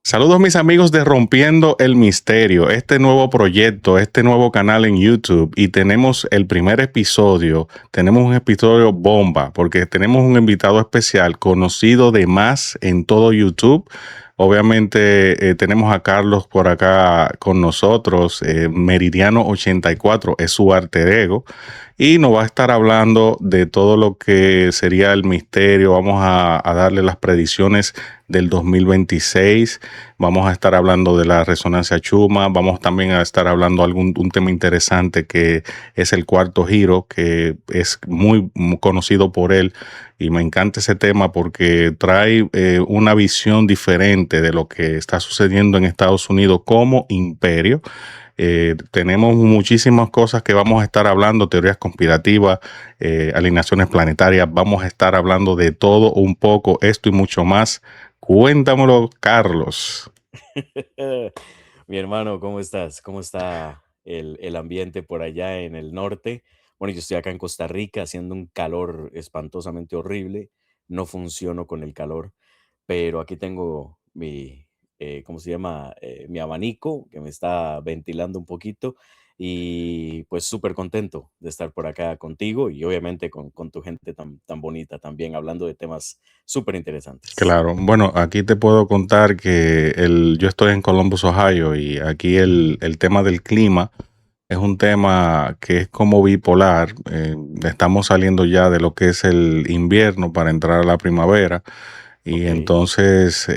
Saludos mis amigos de Rompiendo el Misterio, este nuevo proyecto, este nuevo canal en YouTube y tenemos el primer episodio, tenemos un episodio bomba porque tenemos un invitado especial conocido de más en todo YouTube. Obviamente tenemos a Carlos por acá con nosotros, Meridiano84 es su alter ego y nos va a estar hablando de todo lo que sería el misterio. Vamos a darle las predicciones del 2026. Vamos a estar hablando de la resonancia Chuma. Vamos también a estar hablando de un tema interesante que es el cuarto giro, que es muy conocido por él. Y me encanta ese tema porque trae una visión diferente de lo que está sucediendo en Estados Unidos como imperio. Tenemos muchísimas cosas que vamos a estar hablando, teorías conspirativas, alineaciones planetarias, vamos a estar hablando de todo un poco, esto y mucho más. Cuéntamelo, Carlos. Mi hermano, ¿cómo estás? ¿Cómo está el ambiente por allá en el norte? Bueno, yo estoy acá en Costa Rica haciendo un calor espantosamente horrible. No funciono con el calor, pero aquí tengo ¿cómo se llama? Mi abanico que me está ventilando un poquito y pues súper contento de estar por acá contigo y obviamente con tu gente tan bonita también, hablando de temas súper interesantes. Claro, bueno, aquí te puedo contar que yo estoy en Columbus, Ohio, y aquí el tema del clima es un tema que es como bipolar. Estamos saliendo ya de lo que es el invierno para entrar a la primavera. Y Ok. entonces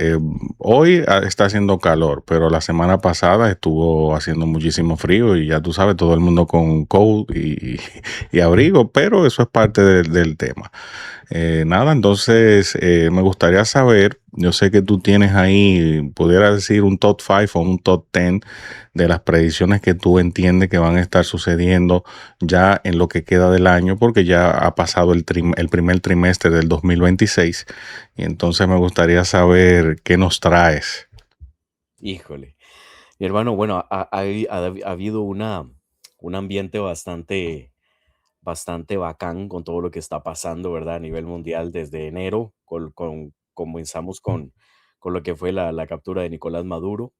hoy está haciendo calor, pero la semana pasada estuvo haciendo muchísimo frío y ya tú sabes, todo el mundo con coat y abrigo, pero eso es parte del tema. Nada, entonces me gustaría saber, yo sé que tú tienes ahí, pudiera decir un top 5 o un top 10 de las predicciones que tú entiendes que van a estar sucediendo ya en lo que queda del año, porque ya ha pasado el primer trimestre del 2026 y entonces me gustaría saber qué nos traes. Híjole. Mi hermano, bueno, ha habido un ambiente bastante bacán con todo lo que está pasando, ¿verdad? A nivel mundial desde enero, comenzamos con lo que fue la captura de Nicolás Maduro.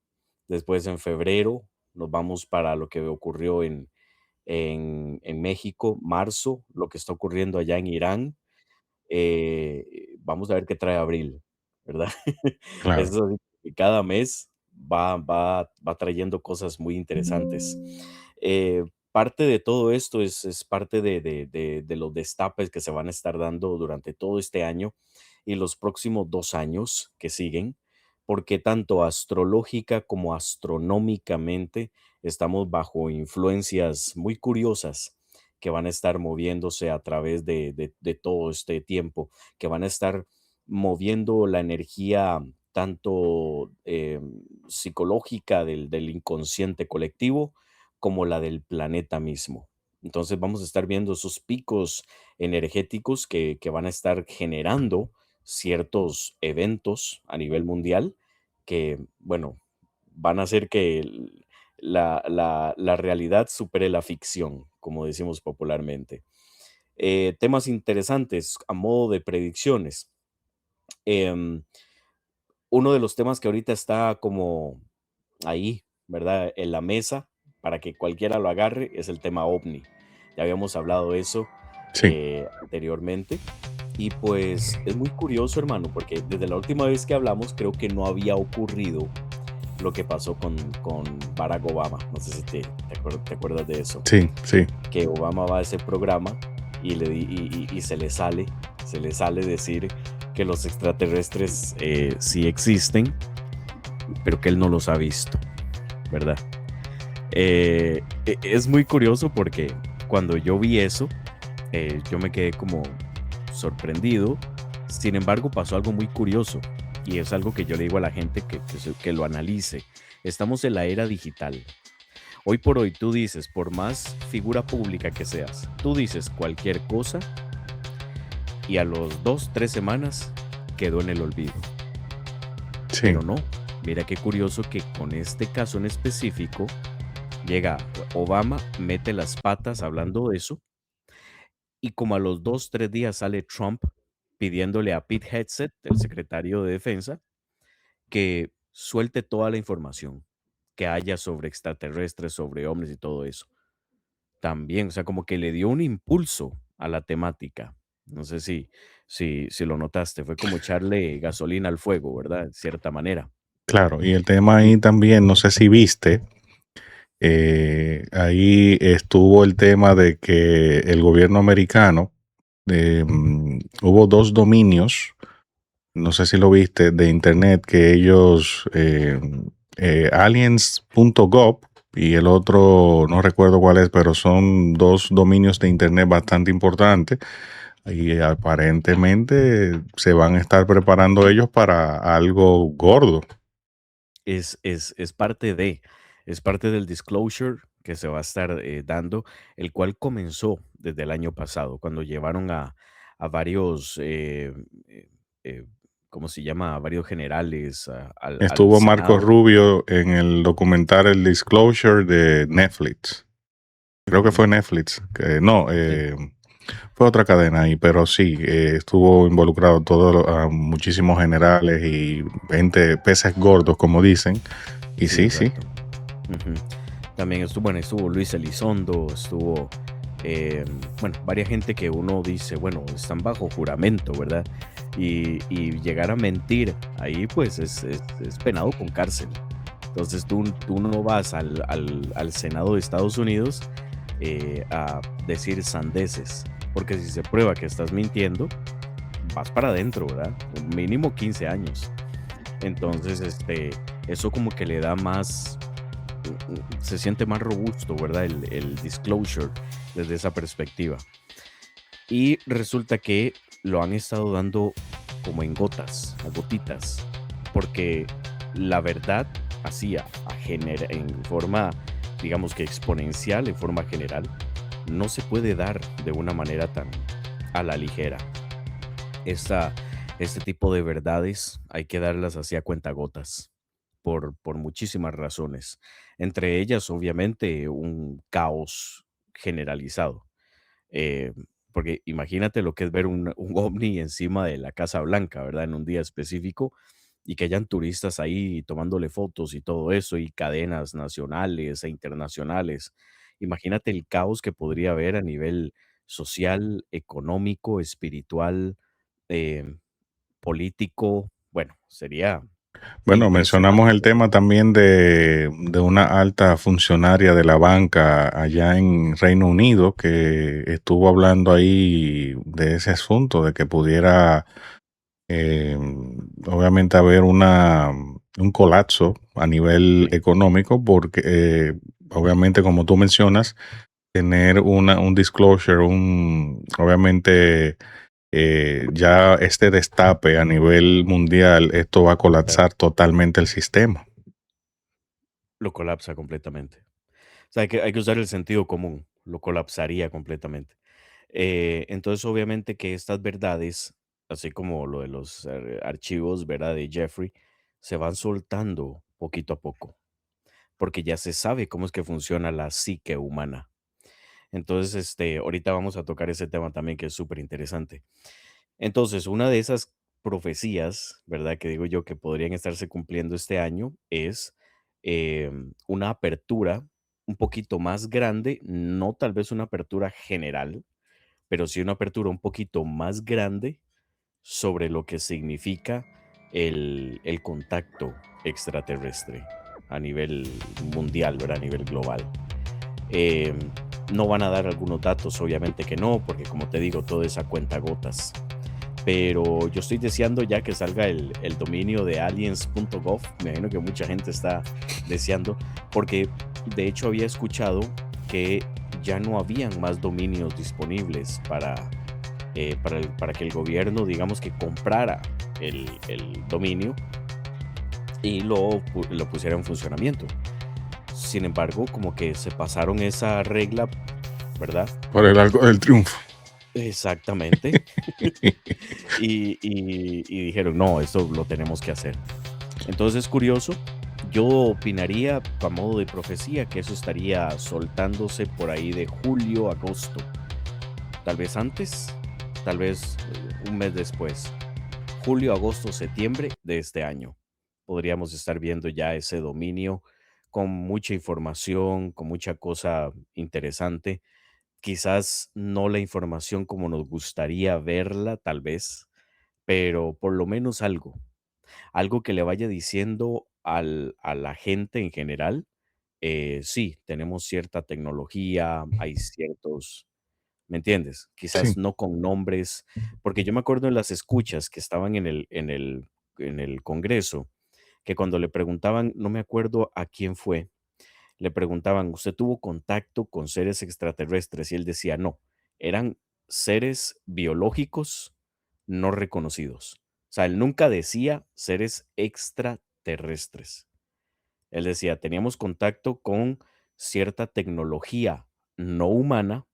Después en febrero nos vamos para lo que ocurrió en México, marzo, lo que está ocurriendo allá en Irán. Vamos a ver qué trae abril, ¿verdad? Claro. Eso sí, que cada mes va trayendo cosas muy interesantes. Parte de todo esto es parte de los destapes que se van a estar dando durante todo este año y los próximos 2 años que siguen, porque tanto astrológica como astronómicamente estamos bajo influencias muy curiosas que van a estar moviéndose a través de todo este tiempo, que van a estar moviendo la energía tanto psicológica del inconsciente colectivo como la del planeta mismo. Entonces vamos a estar viendo esos picos energéticos que van a estar generando ciertos eventos a nivel mundial que, bueno, van a hacer que la realidad supere la ficción, como decimos popularmente. Temas interesantes a modo de predicciones. Em, Uno de los temas que ahorita está como ahí, ¿verdad? En la mesa para que cualquiera lo agarre es el tema ovni. Ya habíamos hablado de eso Sí. anteriormente. Y pues es muy curioso, hermano, porque desde la última vez que hablamos creo que no había ocurrido lo que pasó con Barack Obama. No sé si te acuerdas de eso. Sí, sí. Que Obama va a ese programa y, y se le sale decir que los extraterrestres sí existen, pero que él no los ha visto, ¿verdad? Es muy curioso porque cuando yo vi eso, yo me quedé como sorprendido. Sin embargo, pasó algo muy curioso y es algo que yo le digo a la gente que lo analice. Estamos en la era digital. Hoy por hoy tú dices, por más figura pública que seas, tú dices cualquier cosa y a los 2, 3 semanas quedó en el olvido. Sí. Pero no, mira qué curioso que con este caso en específico llega Obama, mete las patas hablando de eso y como a los 2, 3 días sale Trump pidiéndole a Pete Hegseth, el secretario de Defensa, que suelte toda la información que haya sobre extraterrestres, sobre ovnis y todo eso. También, o sea, como que le dio un impulso a la temática. No sé si lo notaste, fue como echarle gasolina al fuego, ¿verdad? De cierta manera. Claro, y el tema Y ahí también, no sé si viste, ahí estuvo el tema de que el gobierno americano, hubo dos dominios, no sé si lo viste, de internet, que ellos, aliens.gov y el otro, no recuerdo cuál es, pero son dos dominios de internet bastante importantes y aparentemente se van a estar preparando ellos para algo gordo. es es parte del disclosure que se va a estar dando, el cual comenzó desde el año pasado, cuando llevaron a varios, eh, eh, ¿cómo se llama? A varios generales al Estuvo Marco Senado. Rubio en el documental El Disclosure de Netflix. Creo que Ujú, fue Netflix. No, sí, fue otra cadena ahí, pero sí, estuvo involucrado todos muchísimos generales y 20 peces gordos, como dicen. Y sí, sí, sí. exacto. Ujú. También estuvo, bueno, estuvo Luis Elizondo, estuvo, bueno, varias gente que uno dice, bueno, están bajo juramento, ¿verdad? Y llegar a mentir ahí, pues es penado con cárcel. Entonces tú no vas al Senado de Estados Unidos a decir sandeces, porque si se prueba que estás mintiendo, vas para adentro, ¿verdad? Mínimo 15 años. Entonces, eso como que le da más, se siente más robusto, ¿verdad? El disclosure desde esa perspectiva. Y resulta que lo han estado dando como en gotas, a gotitas, porque la verdad, así en forma, digamos que exponencial, en forma general, no se puede dar de una manera tan a la ligera. Esta, este tipo de verdades hay que darlas así a cuentagotas por muchísimas razones. Entre ellas, obviamente, un caos generalizado. Eh, Porque imagínate lo que es ver un ovni encima de la Casa Blanca, ¿verdad? En un día específico y que hayan turistas ahí tomándole fotos y todo eso y cadenas nacionales e internacionales. Imagínate el caos que podría haber a nivel social, económico, espiritual, eh, político. Bueno, sería Bueno, mencionamos impresionante, el ¿verdad? tema también de una alta funcionaria de la banca allá en Reino Unido que estuvo hablando ahí de ese asunto, de que pudiera, eh, obviamente haber un colapso a nivel Sí, económico porque, obviamente, como tú mencionas, tener un disclosure, obviamente, ya este destape a nivel mundial, esto va a claro. colapsar totalmente el sistema. Lo colapsa completamente. O sea, hay que usar el sentido común, lo colapsaría completamente. Entonces, obviamente que estas verdades, así como lo de los archivos, ¿verdad? De Jeffrey, se van soltando poquito a poco, porque ya se sabe cómo es que funciona la psique humana. Entonces, ahorita vamos a tocar ese tema también que es súper interesante. Entonces, una de esas profecías, ¿verdad? Que digo yo que podrían estarse cumpliendo este año es una apertura un poquito más grande, no tal vez una apertura general, pero sí una apertura un poquito más grande sobre lo que significa el contacto extraterrestre a nivel mundial, ¿verdad? A nivel global. Em, no van a dar algunos datos, obviamente que no, porque como te digo, todo es a cuentagotas. Pero yo estoy deseando ya que salga el dominio de aliens.gov. Me imagino que mucha gente está deseando, porque de hecho había escuchado que ya no habían más dominios disponibles para que el gobierno, digamos que comprara el dominio y lo pusiera en funcionamiento. Sin embargo, como que se pasaron esa regla, ¿verdad? Por el arco del triunfo. Exactamente. Y dijeron, no, esto lo tenemos que hacer. Entonces es curioso. Yo opinaría, a modo de profecía, que eso estaría soltándose por ahí de julio, agosto. Tal vez antes, tal vez un mes después. Julio, agosto, septiembre de este año. podríamos estar viendo ya ese dominio con mucha información, con mucha cosa interesante. Quizás no la información como nos gustaría verla, tal vez, pero por lo menos algo, algo que le vaya diciendo a la gente en general, sí, tenemos cierta tecnología, hay ciertos, ¿me entiendes? Sí, Quizás no con nombres, porque yo me acuerdo en las escuchas que estaban en el Congreso, que cuando le preguntaban, no me acuerdo a quién fue, le preguntaban, ¿usted tuvo contacto con seres extraterrestres? Y él decía, no, eran seres biológicos no reconocidos. O sea, él nunca decía seres extraterrestres. Él decía, teníamos contacto con cierta tecnología no humana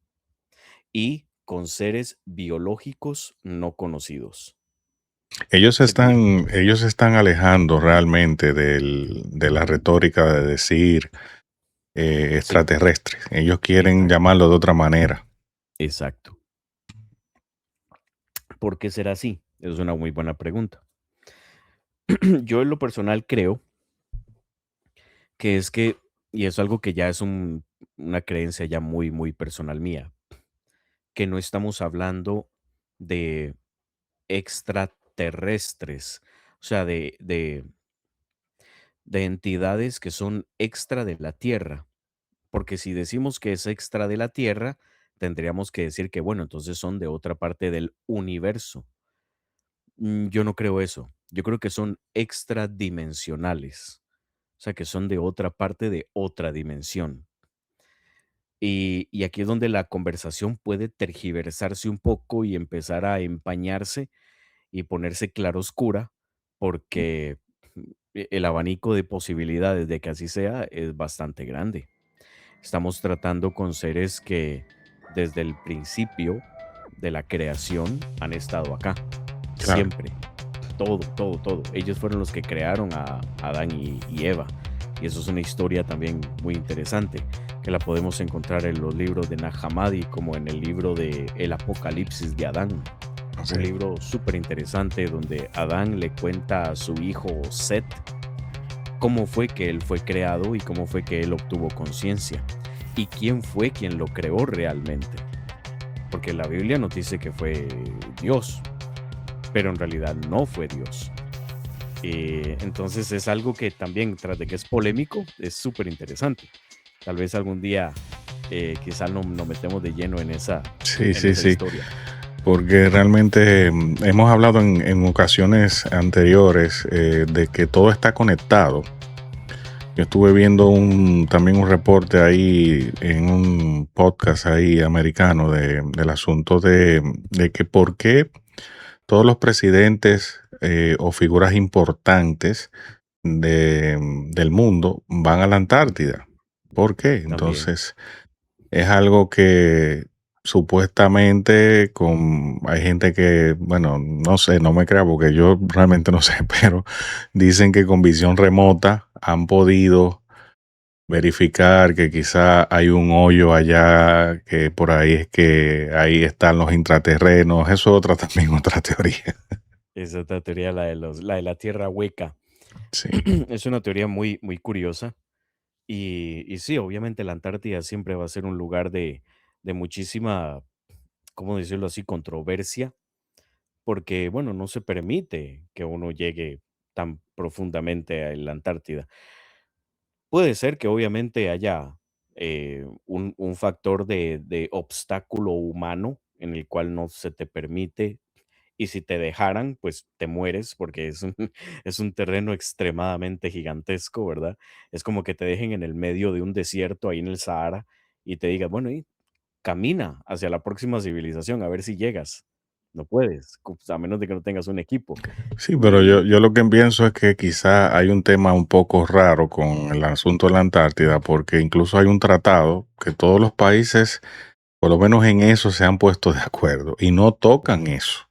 y con seres biológicos no conocidos. ¿Sí entiendes? ellos se están alejando realmente de la retórica de decir Sí, extraterrestres. Ellos quieren exacto, llamarlo de otra manera. exacto. ¿Por qué será así? Es una muy buena pregunta. Yo en lo personal creo que es que, y es algo que ya es una creencia ya muy, muy personal mía, que no estamos hablando de extraterrestres, o sea, de entidades que son extra de la Tierra, porque si decimos que es extra de la Tierra, tendríamos que decir que, bueno, entonces son de otra parte del universo. Yo no creo eso. Yo creo que son extradimensionales, o sea, que son de otra parte de otra dimensión. Y aquí es donde la conversación puede tergiversarse un poco y empezar a empañarse y ponerse claroscura, porque el abanico de posibilidades de que así sea es bastante grande. Estamos tratando con seres que desde el principio de la creación han estado acá, Claro. siempre, todo, todo, todo. Ellos fueron los que crearon a Adán y Eva. Y eso es una historia también muy interesante, que la podemos encontrar en los libros de Nag Hammadi, como en el libro de El Apocalipsis de Adán. Un Sí, libro súper interesante donde Adán le cuenta a su hijo Set cómo fue que él fue creado y cómo fue que él obtuvo conciencia y quién fue quien lo creó realmente. Porque la Biblia nos dice que fue Dios, pero en realidad no fue Dios. Entonces es algo que también, tras de que es polémico, es súper interesante. Tal vez algún día quizás nos metemos de lleno sí, en sí, esa sí. historia. Porque realmente hemos hablado en ocasiones anteriores de que todo está conectado. Yo estuve viendo también un reporte ahí en un podcast ahí americano del asunto de que por qué todos los presidentes o figuras importantes del mundo van a la Antártida. ¿Por qué? También, Entonces, es algo que supuestamente hay gente que, bueno, no sé, no me crea porque yo realmente no sé, pero dicen que con visión remota han podido verificar que quizá hay un hoyo allá, que por ahí es que ahí están los intraterrenos. Eso es otra también, otra teoría. esa otra teoría, la de la tierra hueca. Sí, Es una teoría muy, muy curiosa. Y sí, obviamente la Antártida siempre va a ser un lugar de muchísima, ¿cómo decirlo así?, controversia, porque, bueno, no se permite que uno llegue tan profundamente a la Antártida. Puede ser que obviamente haya un factor de obstáculo humano en el cual no se te permite y si te dejaran, pues te mueres porque es un, es un terreno extremadamente gigantesco, ¿verdad? Es como que te dejen en el medio de un desierto ahí en el Sahara y te digan, bueno, y camina hacia la próxima civilización a ver si llegas. No puedes, a menos de que no tengas un equipo. sí, pero yo lo que pienso es que quizá hay un tema un poco raro con el asunto de la Antártida, porque incluso hay un tratado que todos los países, por lo menos en eso, se han puesto de acuerdo y no tocan Ujú, eso.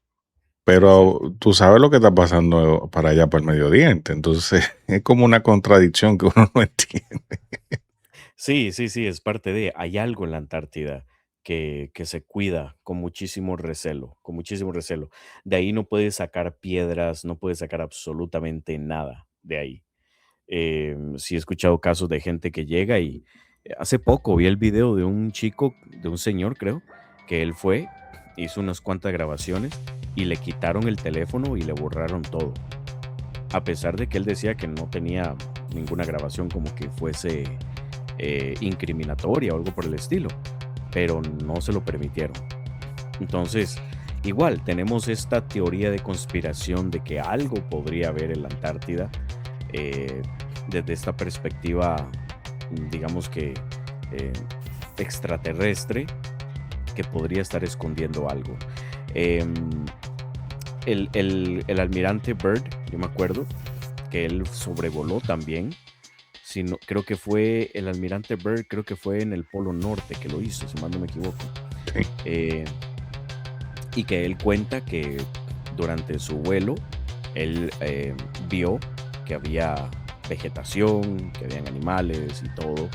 exacto. Pero tú sabes lo que está pasando para allá, para el Medio Oriente. Entonces, es como una contradicción que uno no entiende. Sí, sí, sí, es parte de, hay algo en la Antártida que se cuida con muchísimo recelo, con muchísimo recelo. De ahí no puedes sacar piedras, no puedes sacar absolutamente nada. de ahí. Sí he escuchado casos de gente que llega y hace poco vi el video de un chico, de un señor creo, que él fue, hizo unas cuantas grabaciones y le quitaron el teléfono y le borraron todo. A pesar de que él decía que no tenía ninguna grabación como que fuese incriminatoria o algo por el estilo, pero no se lo permitieron. Entonces, igual tenemos esta teoría de conspiración de que algo podría haber en la Antártida eh, desde esta perspectiva, digamos que eh, extraterrestre, que podría estar escondiendo algo. Em, el almirante Byrd, yo me acuerdo que él sobrevoló también. Si no, creo que fue el almirante Byrd, creo que fue en el Polo Norte que lo hizo, si mal no me equivoco. Sí. Eh, y que él cuenta que durante su vuelo él vio que había vegetación, que habían animales y todo,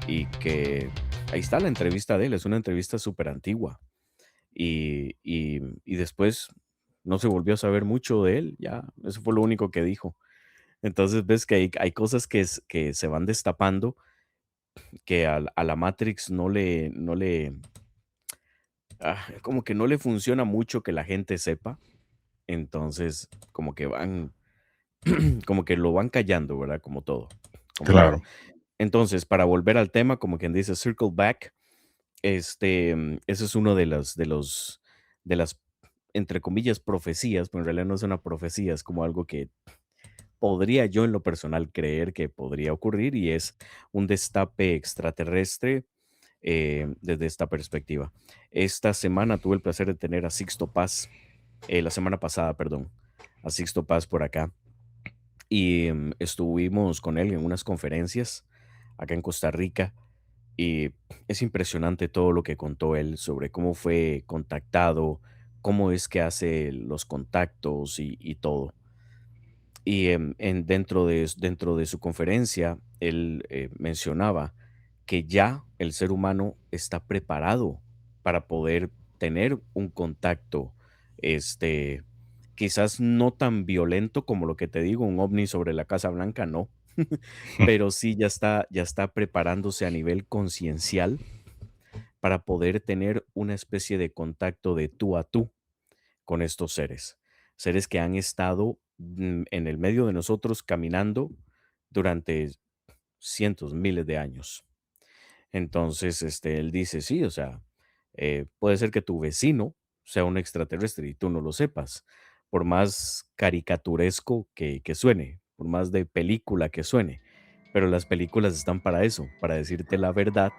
y que ahí está la entrevista de él, es una entrevista súper antigua, y después no se volvió a saber mucho de él, ya, eso fue lo único que dijo. Entonces ves que hay cosas que se van destapando que a la Matrix como que no le funciona mucho que la gente sepa, entonces como que van, como que lo van callando, ¿verdad? Como todo. Claro. Entonces, para volver al tema, como quien dice, circle back, ese es uno de las, entre comillas, profecías, pero en realidad no es una profecía, es como algo que podría yo en lo personal creer que podría ocurrir y es un destape extraterrestre desde esta perspectiva. Esta semana tuve el placer de tener a Sixto Paz, la semana pasada, perdón, a Sixto Paz por acá y estuvimos con él en unas conferencias acá en Costa Rica y es impresionante todo lo que contó él sobre cómo fue contactado, cómo es que hace los contactos y todo. Y dentro de su conferencia, él mencionaba que ya el ser humano está preparado para poder tener un contacto, este, quizás no tan violento como lo que te digo, un ovni sobre la Casa Blanca, no, pero sí ya está preparándose a nivel conciencial para poder tener una especie de contacto de tú a tú con estos seres, seres que han estado en el medio de nosotros caminando durante cientos, miles de años. Entonces, él dice, sí, o sea, puede ser que tu vecino sea un extraterrestre y tú no lo sepas, por más caricaturesco que suene, por más de película que suene, pero las películas están para eso, para decirte la verdad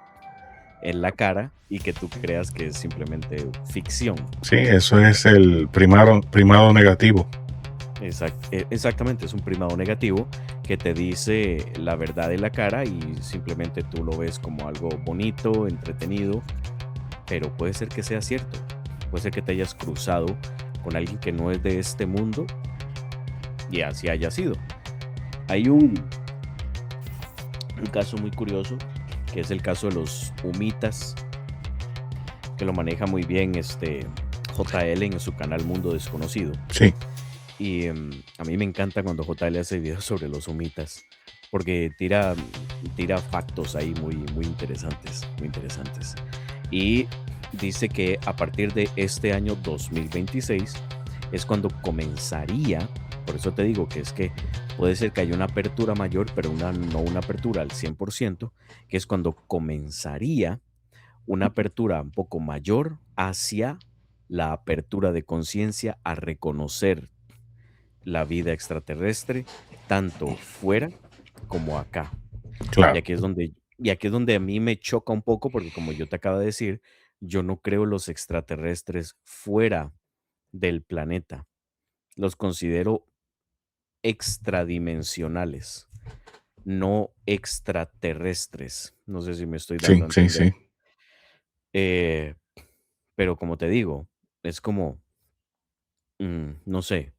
en la cara y que tú creas que es simplemente ficción. Sí, eso es el primado negativo. Exactamente, es un primado negativo que te dice la verdad de la cara y simplemente tú lo ves como algo bonito, entretenido, pero puede ser que sea cierto. Puede ser que te hayas cruzado con alguien que no es de este mundo y así haya sido. Hay un caso muy curioso, que es el caso de los humitas, que lo maneja muy bien JL en su canal Mundo Desconocido. Sí, Y a mí me encanta cuando JL hace videos sobre los humitas, porque tira factos ahí muy, muy interesantes, muy interesantes. Y dice que a partir de este año 2026 es cuando comenzaría, por eso te digo que es que puede ser que haya una apertura mayor, pero no una apertura al 100%, que es cuando comenzaría una apertura un poco mayor hacia la apertura de conciencia a reconocer la vida extraterrestre, tanto fuera como acá. Y claro. aquí es donde a mí me choca un poco, porque como yo te acabo de decir, yo no creo los extraterrestres fuera del planeta. Los considero extradimensionales, no extraterrestres. No sé si me estoy dando Sí, a sí, entender. sí. Eh, pero como te digo, es como, no sé,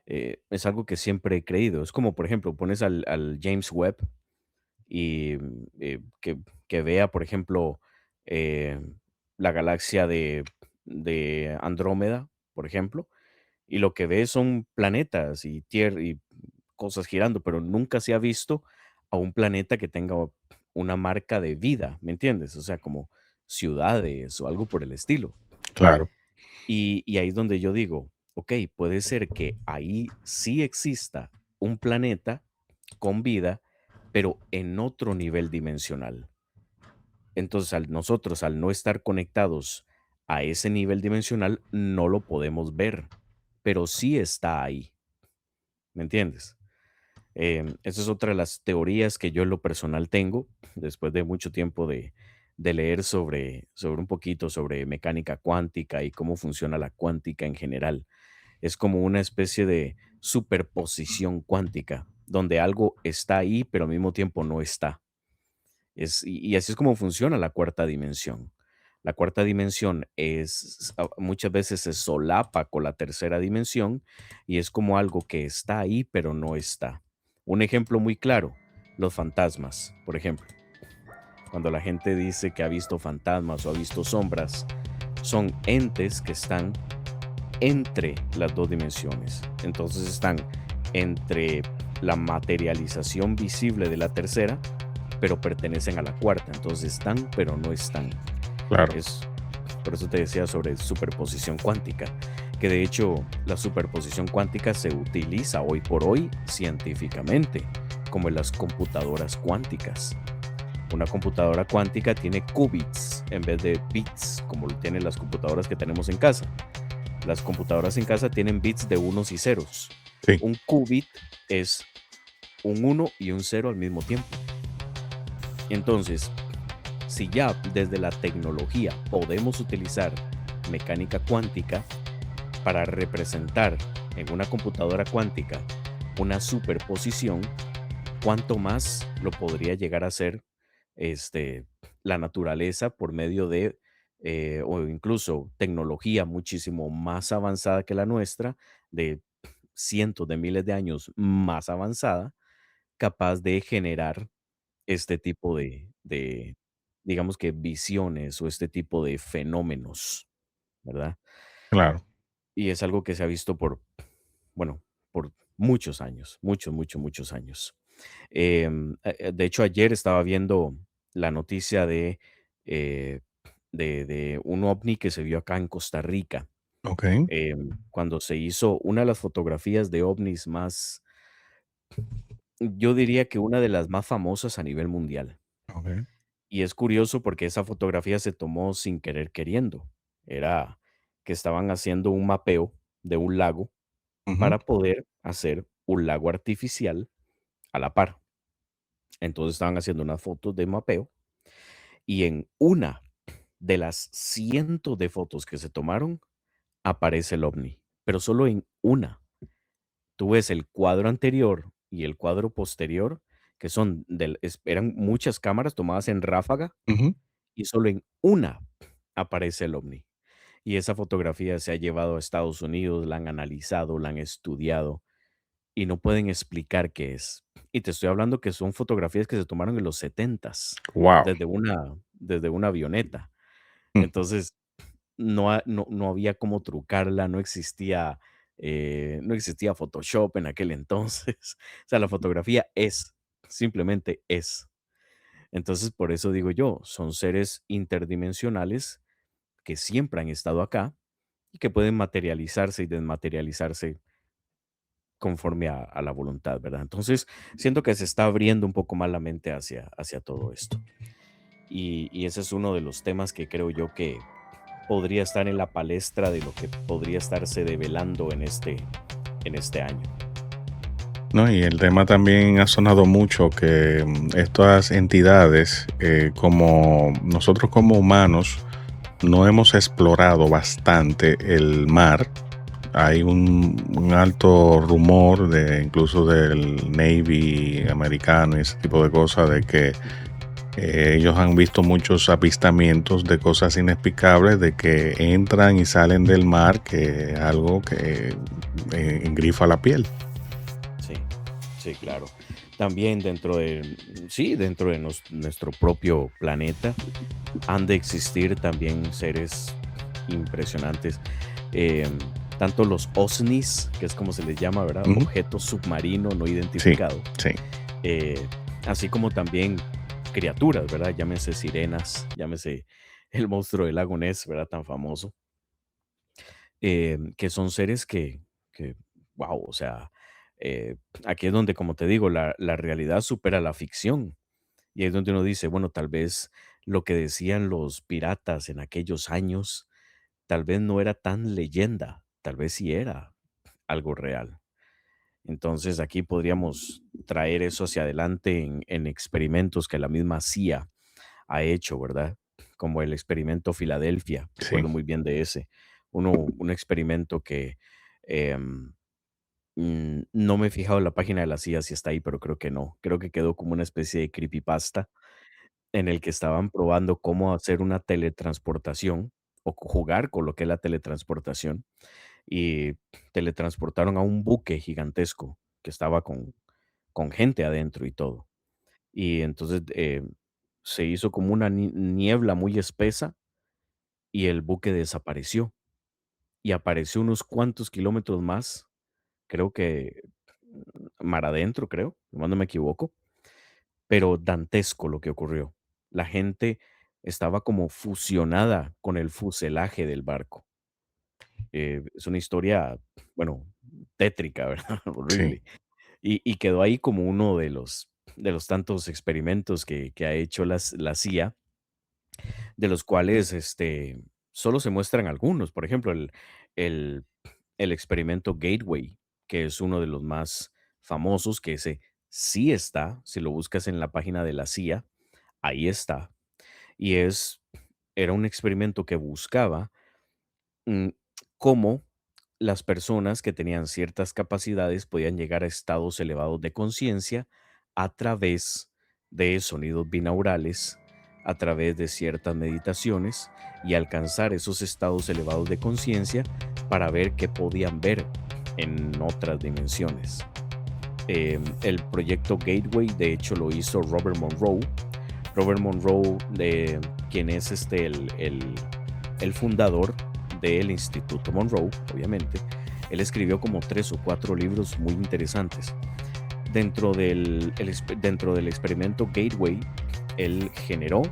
es algo que siempre he creído. Es como, por ejemplo, pones al James Webb y que vea, por ejemplo, eh, la galaxia de Andrómeda, por ejemplo, y lo que ve son planetas y cosas girando, pero nunca se ha visto a un planeta que tenga una marca de vida, ¿me entiendes? O sea, como ciudades o algo por el estilo. claro, Y ahí es donde yo digo, ok, puede ser que ahí sí exista un planeta con vida, pero en otro nivel dimensional. Entonces, nosotros, al no estar conectados a ese nivel dimensional, no lo podemos ver, pero sí está ahí, ¿me entiendes? Esa es otra de las teorías que yo en lo personal tengo, después de mucho tiempo de leer sobre un poquito sobre mecánica cuántica y cómo funciona la cuántica en general. Es como una especie de superposición cuántica, donde algo está ahí, pero al mismo tiempo no está. Y así es como funciona la cuarta dimensión. La cuarta dimensión muchas veces se solapa con la tercera dimensión y es como algo que está ahí, pero no está. Un ejemplo muy claro, los fantasmas, por ejemplo. Cuando la gente dice que ha visto fantasmas o ha visto sombras, son entes que están entre las dos dimensiones. Entonces están entre la materialización visible de la tercera, pero pertenecen a la cuarta. Entonces están, pero no están. claro, Es por eso te decía sobre superposición cuántica, que de hecho la superposición cuántica se utiliza hoy por hoy científicamente, como en las computadoras cuánticas. Una computadora cuántica tiene qubits en vez de bits, como lo tienen las computadoras que tenemos en casa. Las computadoras en casa tienen bits de unos y ceros. sí, Un qubit es un uno y un cero al mismo tiempo. Entonces, si ya desde la tecnología podemos utilizar mecánica cuántica para representar en una computadora cuántica una superposición, ¿cuánto más lo podría llegar a ser este, la naturaleza por medio de, o incluso tecnología muchísimo más avanzada que la nuestra, de cientos de miles de años más avanzada, capaz de generar este tipo digamos que visiones o este tipo de fenómenos, ¿verdad? claro, Y es algo que se ha visto bueno, por muchos años, muchos, muchos, muchos años. De hecho, ayer estaba viendo la noticia eh, de un ovni que se vio acá en Costa Rica, ok, cuando se hizo una de las fotografías de ovnis más, yo diría que una de las más famosas a nivel mundial. ok, Y es curioso porque esa fotografía se tomó sin querer queriendo. Era que estaban haciendo un mapeo de un lago ujú, para poder hacer un lago artificial a la par. Entonces estaban haciendo unas fotos de mapeo y en una de las cientos de fotos que se tomaron aparece el ovni, pero solo en una. Tú ves el cuadro anterior y el cuadro posterior, que eran muchas cámaras tomadas en ráfaga ujú. y solo en una aparece el ovni. Y esa fotografía se ha llevado a Estados Unidos, la han analizado, la han estudiado y no pueden explicar qué es. Y te estoy hablando que son fotografías que se tomaron en los setentas Wow. desde una avioneta. Mm, Entonces, no había cómo trucarla, no existía Photoshop en aquel entonces. O sea, la fotografía simplemente es. Entonces, por eso digo yo, son seres interdimensionales que siempre han estado acá y que pueden materializarse y desmaterializarse conforme a la voluntad, ¿verdad? Entonces, siento que se está abriendo un poco más la mente hacia todo esto. Y ese es uno de los temas que creo yo que podría estar en la palestra de lo que podría estarse develando en este año. no, y el tema también ha sonado mucho que estas entidades, como nosotros como humanos, no hemos explorado bastante el mar. Hay un alto rumor de incluso del Navy americano y ese tipo de cosas de que ellos han visto muchos avistamientos de cosas inexplicables, de que entran y salen del mar, que es algo que engrifa la piel. Sí, sí, claro. También dentro de nuestro propio planeta han de existir también seres impresionantes. Em, tanto los OSNIs, que es como se les llama, ¿verdad? Ujú. Objeto submarino no Sí, identificado, sí, eh, así como también criaturas, ¿verdad? Llámese sirenas, llámese el monstruo del lago Ness, ¿verdad? Tan famoso, que son seres que wow, o sea, aquí es donde, como te digo, la realidad supera la ficción. Y es donde uno dice, bueno, tal vez lo que decían los piratas en aquellos años, tal vez no era tan leyenda, tal vez sí era algo real. Entonces aquí podríamos traer eso hacia adelante en experimentos que la misma CIA ha hecho, ¿verdad? Como el experimento Filadelfia, sí. recuerdo muy bien de ese. Un experimento que em, no me he fijado en la página de la CIA si está ahí, pero creo que no. Creo que quedó como una especie de creepypasta en el que estaban probando cómo hacer una teletransportación o jugar con lo que es la teletransportación y teletransportaron a un buque gigantesco que estaba con gente adentro y todo. Y entonces se hizo como una niebla muy espesa y el buque desapareció y apareció unos cuantos kilómetros más, creo que mar adentro, creo, si mal no me equivoco, pero dantesco lo que ocurrió. La gente estaba como fusionada con el fuselaje del barco. Es una historia, bueno, tétrica, ¿verdad? Sí. Horrible. Y quedó ahí como uno de los tantos experimentos que ha hecho la CIA, de los cuales solo se muestran algunos. Por ejemplo, el, el experimento Gateway, que es uno de los más famosos, que ese sí está, si lo buscas en la página de la CIA, ahí está. Y era un experimento que buscaba mm, cómo las personas que tenían ciertas capacidades podían llegar a estados elevados de conciencia a través de sonidos binaurales, a través de ciertas meditaciones y alcanzar esos estados elevados de conciencia para ver qué podían ver en otras dimensiones. El proyecto Gateway, de hecho, lo hizo Robert Monroe. Robert Monroe, quien es el fundador del Instituto Monroe, obviamente. Él escribió como 3 o 4 libros muy interesantes. Dentro del experimento Gateway, él generó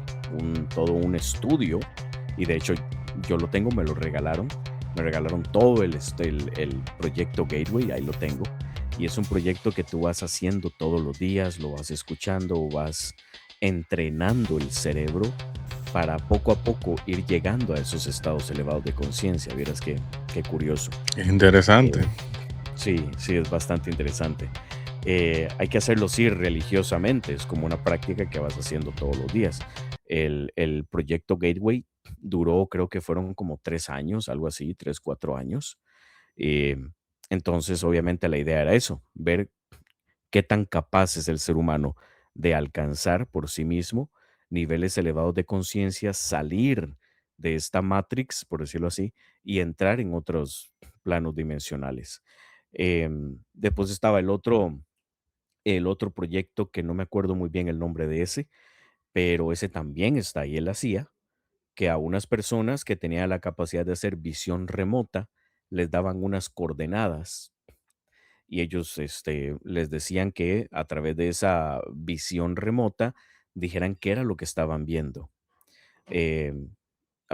todo un estudio, y de hecho yo lo tengo, me regalaron todo el proyecto Gateway, ahí lo tengo, y es un proyecto que tú vas haciendo todos los días, lo vas escuchando, vas entrenando el cerebro para poco a poco ir llegando a esos estados elevados de conciencia. Vieras qué curioso. Es Eh, interesante. sí, sí, es bastante interesante. Hay que hacerlo sí religiosamente, es como una práctica que vas haciendo todos los días. El proyecto Gateway duró, creo que fueron como 3 años, algo así, 3, 4 años. Eh, entonces, obviamente la idea era eso, ver qué tan capaz es el ser humano de alcanzar por sí mismo niveles elevados de conciencia, salir de esta matrix, por decirlo así, y entrar en otros planos dimensionales. Después estaba el otro proyecto que no me acuerdo muy bien el nombre de ese, pero ese también está ahí en la CIA, que a unas personas que tenían la capacidad de hacer visión remota les daban unas coordenadas y ellos les decían que a través de esa visión remota dijeran qué era lo que estaban viendo. Em,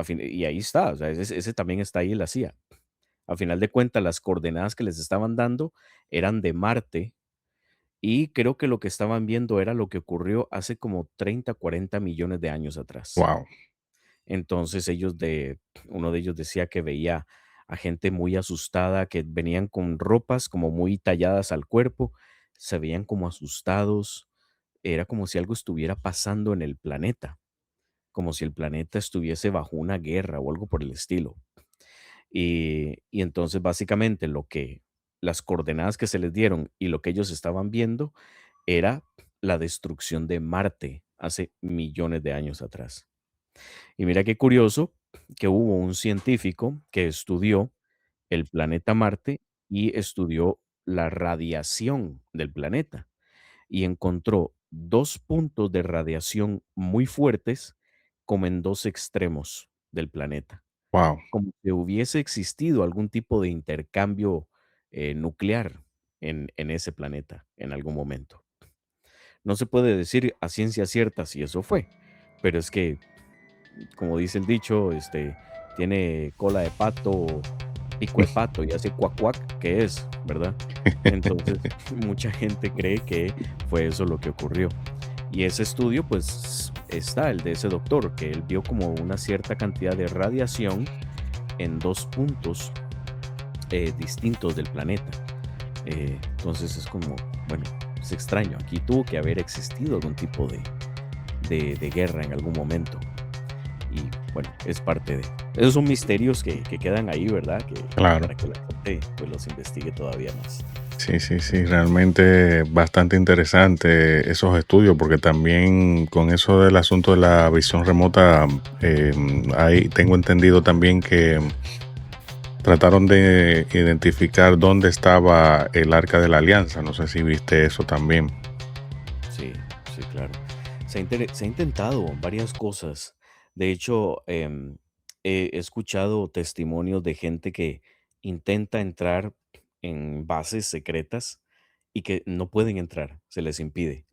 y ahí está, o sea, ese también está ahí en la CIA. A final de cuentas, las coordenadas que les estaban dando eran de Marte y creo que lo que estaban viendo era lo que ocurrió hace como 30, 40 millones de años atrás. Wow. Entonces uno de ellos decía que veía a gente muy asustada, que venían con ropas como muy talladas al cuerpo, se veían como asustados, era como si algo estuviera pasando en el planeta, como si el planeta estuviese bajo una guerra o algo por el estilo. Y entonces básicamente las coordenadas que se les dieron y lo que ellos estaban viendo era la destrucción de Marte hace millones de años atrás. Y mira qué curioso que hubo un científico que estudió el planeta Marte y estudió la radiación del planeta y encontró 2 puntos de radiación muy fuertes como en 2 extremos del planeta. Wow. como que hubiese existido algún tipo de intercambio nuclear en ese planeta en algún momento. No se puede decir a ciencia cierta si eso fue, pero es que, como dice el dicho, tiene cola de pato, pico de pato y hace cuac cuac, ¿qué es? ¿Verdad? Entonces, mucha gente cree que fue eso lo que ocurrió. Y ese estudio, pues, está el de ese doctor, que él vio como una cierta cantidad de radiación en dos puntos distintos del planeta. Entonces es como, bueno, es extraño. Aquí tuvo que haber existido algún tipo de guerra en algún momento. Y bueno, es parte de. Esos son misterios que quedan ahí, ¿verdad? Que Claro. para que la gente pues, los investigue todavía más. Sí, sí, sí, realmente bastante interesante esos estudios, porque también con eso del asunto de la visión remota, ahí tengo entendido también que trataron de identificar dónde estaba el Arca de la Alianza. No sé si viste eso también. Sí, sí, claro. Se ha intentado varias cosas. De hecho, he escuchado testimonios de gente que intenta entrar en bases secretas y que no pueden entrar, se les impide.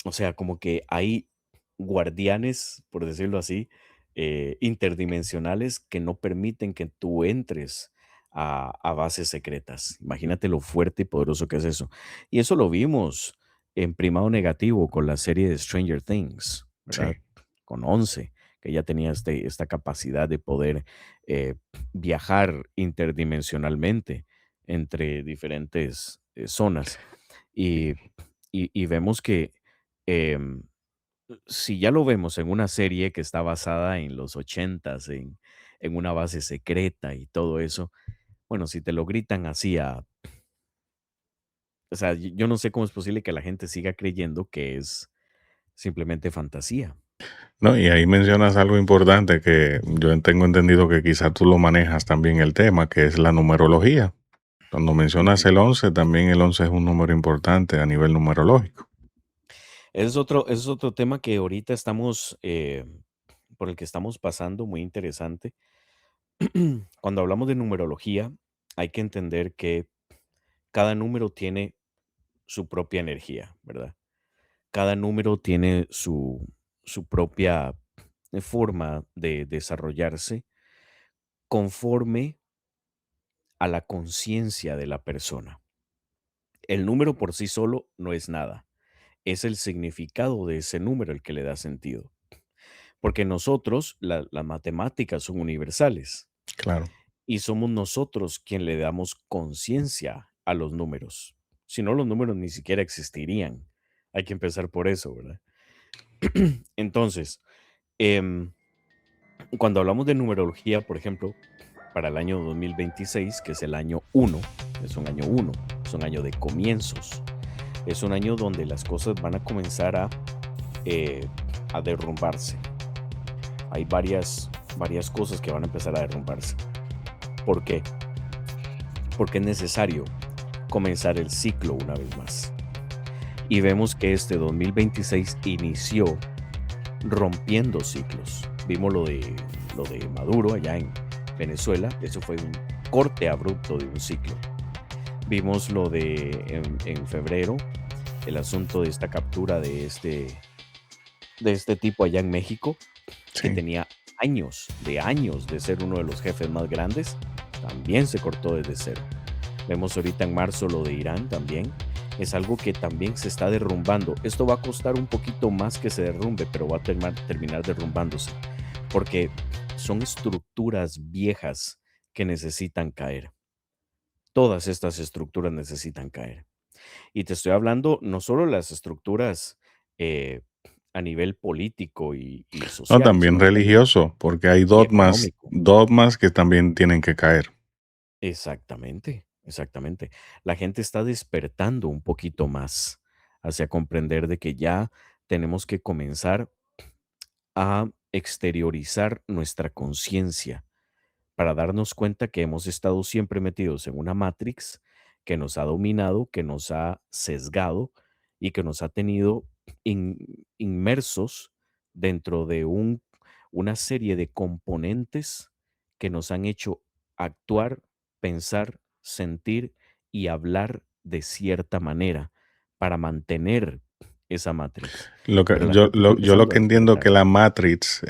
O sea, como que hay guardianes, por decirlo así, interdimensionales que no permiten que tú entres a bases secretas. Imagínate lo fuerte y poderoso que es eso. Y eso lo vimos en primado negativo con la serie de Stranger Things, ¿verdad? Sí, Con 11 que ya tenía esta capacidad de poder eh, viajar interdimensionalmente entre diferentes zonas. Y, y vemos que em, si ya lo vemos en una serie que está basada en los ochentas, en una base secreta y todo eso, bueno, si te lo gritan así o sea, yo no sé cómo es posible que la gente siga creyendo que es simplemente fantasía. no, y ahí mencionas algo importante que yo tengo entendido que quizás tú lo manejas también el tema, que es la numerología. Cuando mencionas Ujú. el 11, también el 11 es un número importante a nivel numerológico. Ese es otro tema que ahorita estamos, por el que estamos pasando, muy interesante. Cuando hablamos de numerología, hay que entender que cada número tiene su propia energía, ¿verdad? Cada número tiene su propia forma de desarrollarse conforme a la conciencia de la persona. El número por sí solo no es nada, es el significado de ese número el que le da sentido. Porque nosotros, las matemáticas son universales Claro. y somos nosotros quien le damos conciencia a los números. Si no, los números ni siquiera existirían. Hay que empezar por eso, ¿verdad? Entonces, em, cuando hablamos de numerología, por ejemplo, para el año 2026, que es el año uno, es un año de comienzos, es un año donde las cosas van a comenzar eh, a derrumbarse. Hay varias cosas que van a empezar a derrumbarse. ¿Por qué? Porque es necesario comenzar el ciclo una vez más. Y vemos que este 2026 inició rompiendo ciclos. Vimos lo de Maduro allá en Venezuela, eso fue un corte abrupto de un ciclo. Vimos lo de en febrero, el asunto de esta captura de este tipo allá en México, que Sí. tenía años de ser uno de los jefes más grandes, también se cortó desde cero. Vemos ahorita en marzo lo de Irán también. Es algo que también se está derrumbando. Esto va a costar un poquito más que se derrumbe, pero va a terminar derrumbándose, porque son estructuras viejas que necesitan caer. Todas estas estructuras necesitan caer. Y te estoy hablando no solo de las estructuras eh, a nivel político y No, social, también sino también religioso, porque hay y dogmas, económico. dogmas que también tienen que caer. Exactamente, exactamente. La gente está despertando un poquito más hacia comprender de que ya tenemos que comenzar a exteriorizar nuestra conciencia para darnos cuenta que hemos estado siempre metidos en una matrix que nos ha dominado, que nos ha sesgado y que nos ha tenido inmersos dentro de una serie de componentes que nos han hecho actuar, pensar, sentir y hablar de cierta manera para mantener esa Matrix. Lo que, Pero la yo, gente está lo, yo lo empezando que a entiendo que despertar. la Matrix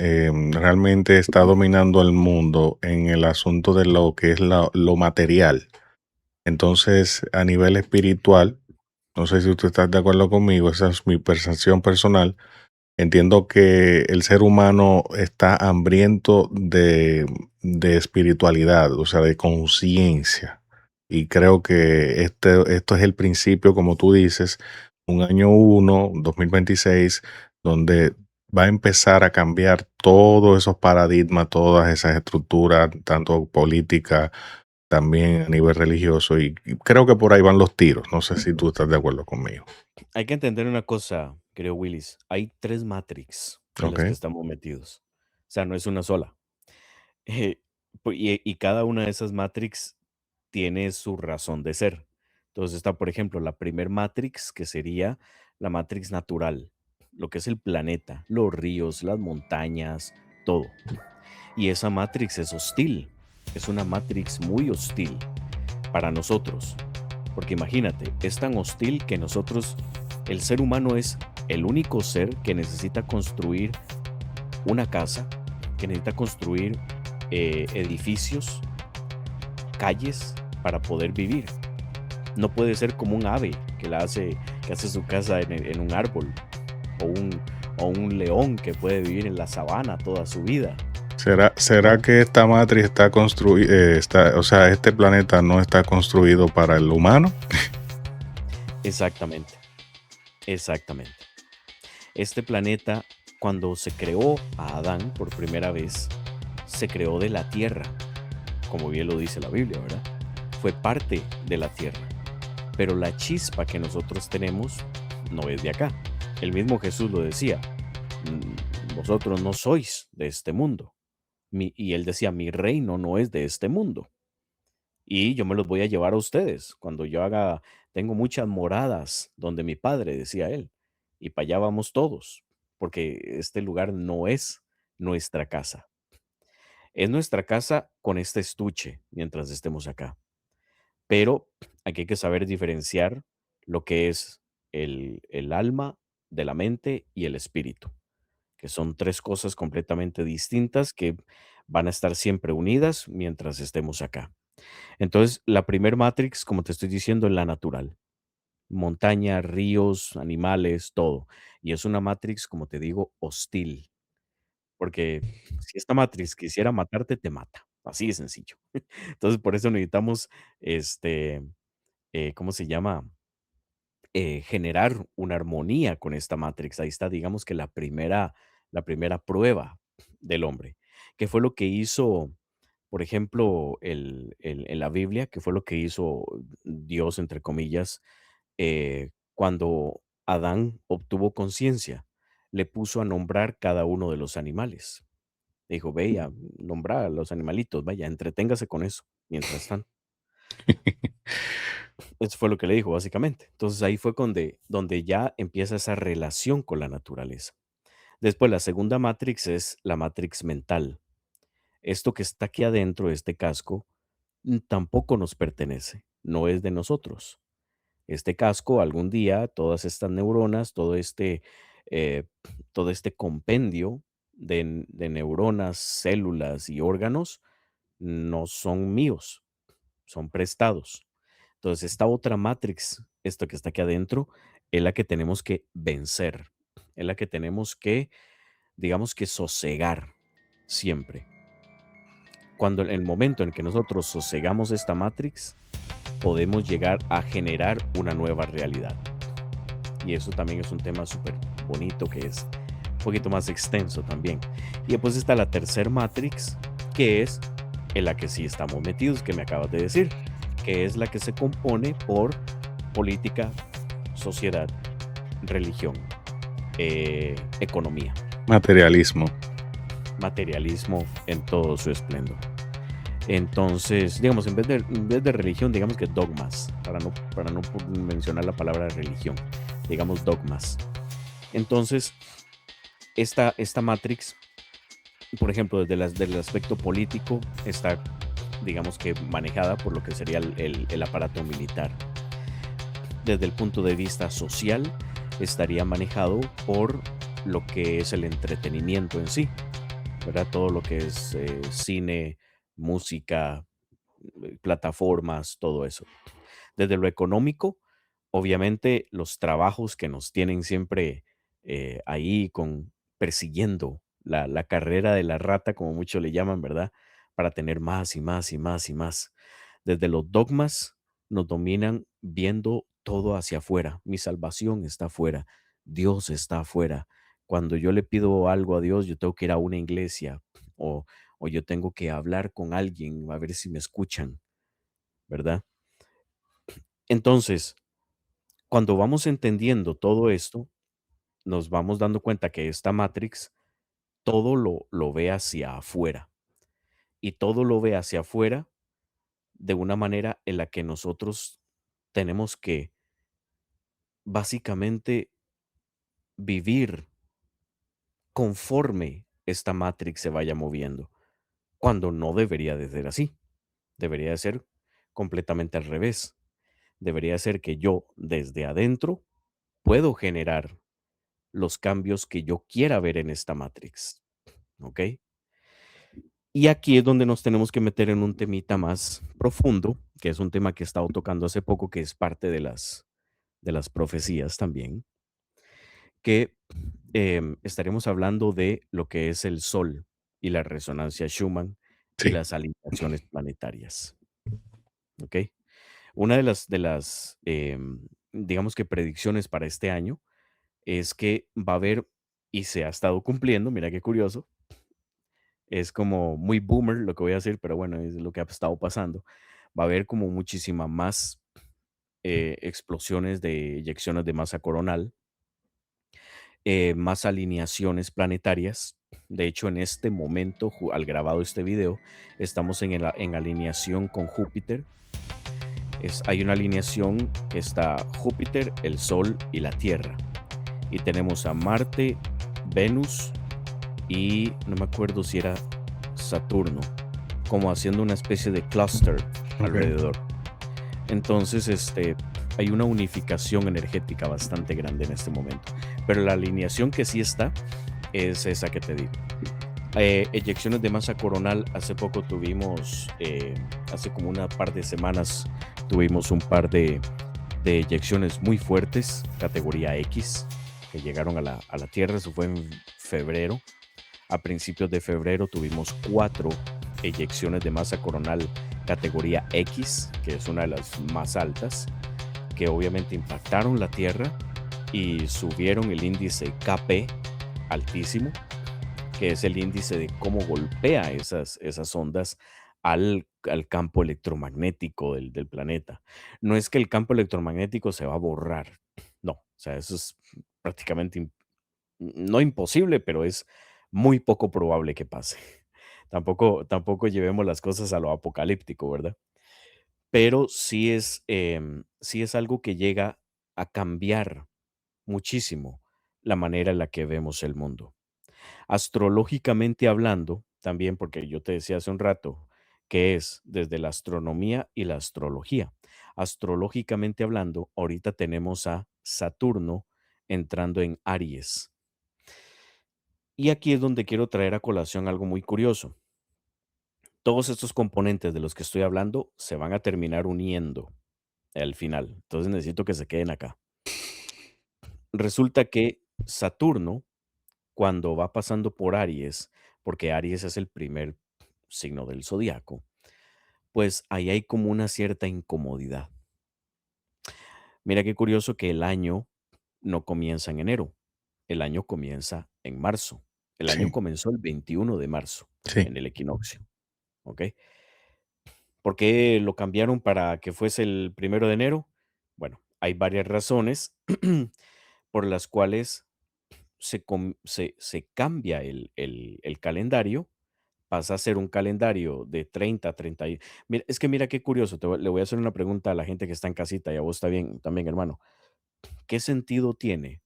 realmente está dominando el mundo en el asunto de lo que es lo material. Entonces, a nivel espiritual, no sé si usted está de acuerdo conmigo, esa es mi percepción personal. Entiendo que el ser humano está hambriento de espiritualidad, o sea, de conciencia. Y creo que esto es el principio, como tú dices, un año uno, 2026, donde va a empezar a cambiar todos esos paradigmas, todas esas estructuras, tanto políticas, también a nivel religioso. Y creo que por ahí van los tiros. No sé si tú estás de acuerdo conmigo. Hay que entender una cosa, creo, Willis. Hay tres Matrix en Ok. las que estamos metidos. O sea, no es una sola. Eh, y cada una de esas Matrix tiene su razón de ser. Entonces está, por ejemplo, la primer Matrix, que sería la Matrix natural, lo que es el planeta, los ríos, las montañas, todo. Y esa Matrix es hostil. Es una Matrix muy hostil para nosotros. Porque imagínate, es tan hostil que nosotros, el ser humano es el único ser que necesita construir una casa, que necesita construir edificios, calles para poder vivir. No puede ser como un ave que hace su casa en un árbol o o un león que puede vivir en la sabana toda su vida. ¿Será No, que esta matriz está construida, o sea, este planeta no está construido para el humano? exactamente, exactamente. Este planeta, cuando se creó a Adán por primera vez, se creó de la tierra, como bien lo dice la Biblia, ¿verdad? Fue parte de la tierra. Pero la chispa que nosotros tenemos no es de acá. El mismo Jesús lo decía, vosotros no sois de este mundo. Y él decía, mi reino no es de este mundo. Y yo me los voy a llevar a ustedes. Cuando yo haga, tengo muchas moradas donde mi padre, decía él, y para allá vamos todos, porque este lugar no es nuestra casa. Es nuestra casa con este estuche mientras estemos acá. Pero aquí hay que saber diferenciar lo que es el alma de la mente y el espíritu, que son tres cosas completamente distintas que van a estar siempre unidas mientras estemos acá. Entonces, la primer Matrix, como te estoy diciendo, es la natural. Montaña, ríos, animales, todo. Y es una Matrix, como te digo, hostil, porque si esta Matrix quisiera matarte, te mata. Así de sencillo. Entonces, por eso necesitamos, este, ¿cómo se llama? Generar una armonía con esta Matrix. Ahí está, digamos que la primera prueba del hombre, que fue lo que hizo, por ejemplo, en la Biblia, que fue lo que hizo Dios, entre comillas, cuando Adán obtuvo conciencia, le puso a nombrar cada uno de los animales. Dijo, ve a nombrar a los animalitos, vaya, entreténgase con eso mientras tanto. Eso fue lo que le dijo, básicamente. Entonces ahí fue donde ya empieza esa relación con la naturaleza. Después, la segunda Matrix es la Matrix mental. Esto que está aquí adentro, este casco, tampoco nos pertenece, no es de nosotros. Este casco, algún día, todas estas neuronas, eh, todo este compendio de neuronas, células y órganos, no son míos, son prestados. Entonces, esta otra Matrix, esto que está aquí adentro, es la que tenemos que vencer, es la que tenemos que, digamos que sosegar siempre. Cuando en el momento en que nosotros sosegamos esta Matrix, podemos llegar a generar una nueva realidad. Y eso también es un tema súper bonito que es un poquito más extenso también. Y después está la tercer Matrix, que es en la que sí estamos metidos, que me acabas de decir, que es la que se compone por política, sociedad, religión, economía, Materialismo. materialismo en todo su esplendor. Entonces, digamos, en vez de religión, digamos que dogmas, para no mencionar la palabra religión, digamos dogmas. Entonces, esta Matrix Por ejemplo, desde el aspecto político está, digamos que manejada por lo que sería el aparato militar. Desde el punto de vista social, estaría manejado por lo que es el entretenimiento en sí, ¿verdad? Todo lo que es cine, música, plataformas, todo eso. Desde lo económico, obviamente los trabajos que nos tienen siempre ahí con persiguiendo la carrera de la rata, como muchos le llaman, ¿verdad? Para tener más y más y más y más. Desde los dogmas nos dominan viendo todo hacia afuera. Mi salvación está afuera. Dios está afuera. Cuando yo le pido algo a Dios, yo tengo que ir a una iglesia o, o yo tengo que hablar con alguien a ver si me escuchan, ¿verdad? Entonces, cuando vamos entendiendo todo esto, nos vamos dando cuenta que esta Matrix todo lo ve hacia afuera y todo lo ve hacia afuera de una manera en la que nosotros tenemos que básicamente vivir conforme esta Matrix se vaya moviendo, cuando no debería de ser así, debería de ser completamente al revés. Debería ser que yo desde adentro puedo generar los cambios que yo quiera ver en esta Matrix, ¿ok? Y aquí es donde nos tenemos que meter en un temita más profundo, que es un tema que he estado tocando hace poco, que es parte de las profecías también, que estaremos hablando de lo que es el Sol y la resonancia Schumann y Sí, las alineaciones planetarias, ¿ok? Una de las digamos que predicciones para este año es que va a haber, y se ha estado cumpliendo, mira qué curioso, es como muy boomer lo que voy a decir, pero bueno, es lo que ha estado pasando. Va a haber como muchísima más explosiones de eyecciones de masa coronal, más alineaciones planetarias. De hecho, en este momento, al grabado este video, estamos en alineación con Júpiter. Hay una alineación que está Júpiter, el Sol y la Tierra. Y tenemos a Marte, Venus y no me acuerdo si era Saturno, como haciendo una especie de cluster ok. alrededor. Entonces, hay una unificación energética bastante grande en este momento. Pero la alineación que sí está es esa que te digo. Eyecciones de masa coronal, hace poco tuvimos, hace como una par de semanas, tuvimos un par de eyecciones muy fuertes, categoría X, que llegaron a la Tierra. Eso fue en febrero. A principios de febrero tuvimos 4 eyecciones de masa coronal categoría X, que es una de las más altas, que obviamente impactaron la Tierra y subieron el índice KP altísimo, que es el índice de cómo golpea esas ondas al campo electromagnético del planeta. No es que el campo electromagnético se va a borrar, no, o sea, eso es prácticamente no imposible, pero es muy poco probable que pase. Tampoco llevemos las cosas a lo apocalíptico, ¿verdad? Pero sí es algo que llega a cambiar muchísimo la manera en la que vemos el mundo. Astrológicamente hablando, también porque yo te decía hace un rato que es desde la astronomía y la astrología. Astrológicamente hablando, ahorita tenemos a Saturno entrando en Aries. Y aquí es donde quiero traer a colación algo muy curioso. Todos estos componentes de los que estoy hablando se van a terminar uniendo al final. Entonces necesito que se queden acá. Resulta que Saturno, cuando va pasando por Aries, porque Aries es el primer signo del zodiaco, pues ahí hay como una cierta incomodidad. Mira qué curioso que el año no comienza en enero, el año comienza en marzo. El año Sí, comenzó el 21 de marzo, sí. en el equinoccio, ¿ok? ¿Por qué lo cambiaron para que fuese el 1 de enero? Bueno, hay varias razones por las cuales se cambia el calendario, pasa a ser un calendario de 30, 30 mira, es que mira qué curioso, le voy a hacer una pregunta a la gente que está en casita y a vos está bien, también, hermano. ¿Qué sentido tiene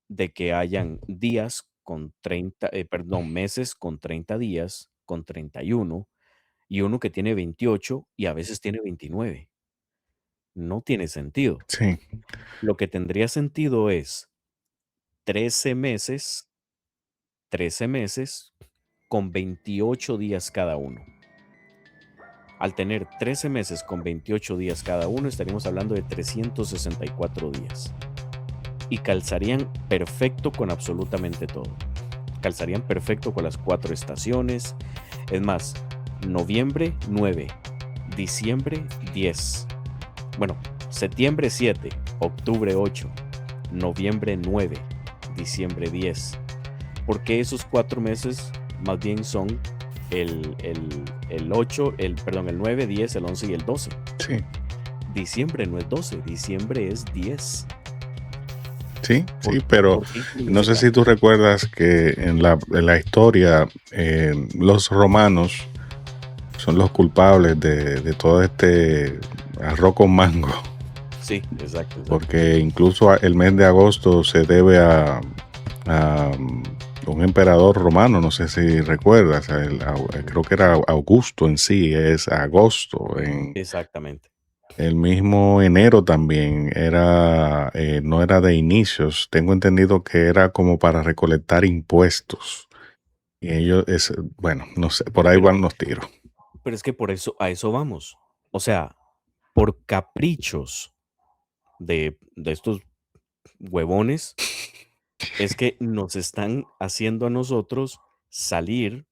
de que hayan días con 30, perdón, meses con 30 días, con 31, y uno que tiene 28 y a veces tiene 29. No tiene sentido. Sí, Lo que tendría sentido es 13 meses, 13 meses con 28 días cada uno. Al tener 13 meses con 28 días cada uno, estaríamos hablando de 364 días. Y calzarían perfecto con absolutamente todo. Calzarían perfecto con las 4 estaciones. Es más, noviembre 9, diciembre 10. Bueno, septiembre 7, octubre 8, noviembre 9, diciembre 10. Porque esos 4 meses más bien son el 8, el 9, 10, el 11 y el 12. sí, Diciembre no es 12, diciembre es 10. sí, ¿Por, sí, pero por qué incluye no ese sé si tú cambio? recuerdas que en la historia los romanos son los culpables de todo este arroz con mango, Sí, exacto, exacto. porque incluso el mes de agosto se debe a un emperador romano, no sé si recuerdas, creo que era Augusto en sí, es agosto. En Exactamente. el mismo enero también era, no era de inicios, tengo entendido que era como para recolectar impuestos. Y ellos, bueno, no sé, por ahí Pero, van los tiros. pero es que por eso, a eso vamos. O sea, por caprichos de estos huevones, es que nos están haciendo a nosotros salir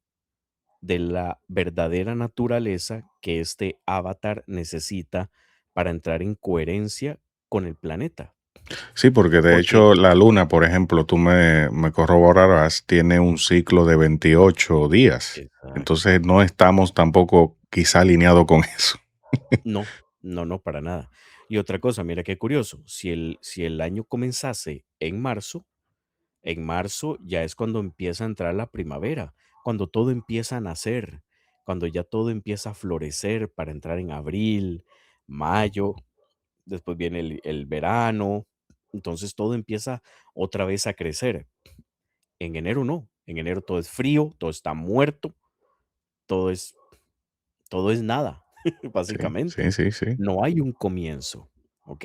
de la verdadera naturaleza que este avatar necesita para entrar en coherencia con el planeta. Sí, porque de Porque, hecho la luna, por ejemplo, tú me corroborarás, tiene un ciclo de 28 días. exacto. Entonces no estamos tampoco quizá alineados con eso. No, no, no, para nada. Y otra cosa, mira qué curioso, si el año comenzase en marzo ya es cuando empieza a entrar la primavera, cuando todo empieza a nacer, cuando ya todo empieza a florecer para entrar en abril, mayo, después viene el verano, entonces todo empieza otra vez a crecer. En enero no, en enero todo es frío, todo está muerto, todo es, todo es nada, Sí, básicamente. sí, sí, sí. No hay un comienzo, ¿ok?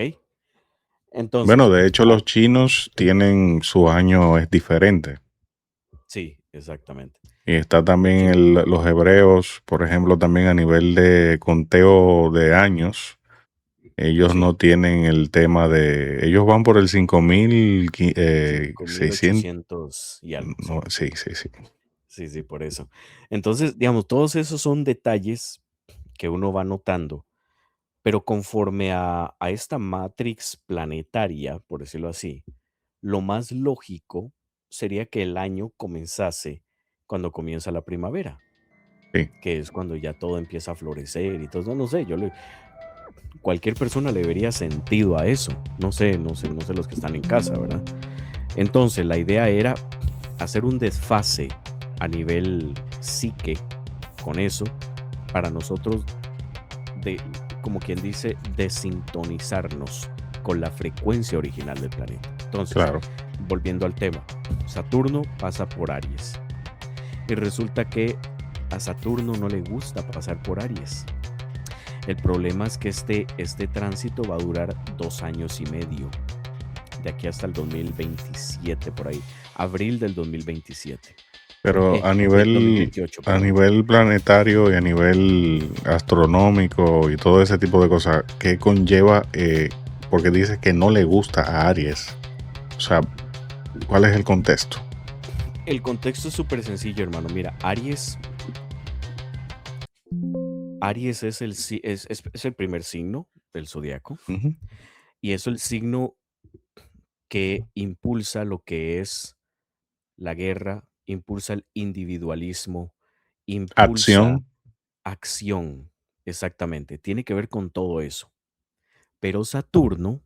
Bueno, Entonces, de hecho los chinos tienen su año es diferente. sí, exactamente. Y está también Sí, los hebreos, por ejemplo, también a nivel de conteo de años. Ellos sí, no tienen el tema de, ellos van por el 5.600. 5.800 y algo, No, sí. sí, sí, sí. Sí, sí, por eso. Entonces, digamos, todos esos son detalles que uno va notando, pero conforme a esta matrix planetaria, por decirlo así, lo más lógico sería que el año comenzase cuando comienza la primavera, Sí. que es cuando ya todo empieza a florecer y todo. No, no sé, cualquier persona le vería sentido a eso. No sé, no sé, no sé los que están en casa, ¿verdad? Entonces, la idea era hacer un desfase a nivel psique con eso para nosotros de, como quien dice, desintonizarnos con la frecuencia original del planeta. Entonces, Claro. volviendo al tema, Saturno pasa por Aries y resulta que a Saturno no le gusta pasar por Aries. El problema es que este tránsito va a durar 2 años y medio, de aquí hasta el 2027, por ahí, abril del 2027. Pero Del 2028, a perdón. nivel planetario y a nivel astronómico y todo ese tipo de cosas, ¿qué conlleva? Porque dice que no le gusta a Aries. O sea, ¿cuál es el contexto? El contexto es súper sencillo, hermano. Mira, Aries es el primer signo del zodiaco Ujú. y es el signo que impulsa lo que es la guerra, impulsa el individualismo, impulsa Acción. acción. Exactamente, tiene que ver con todo eso. Pero Saturno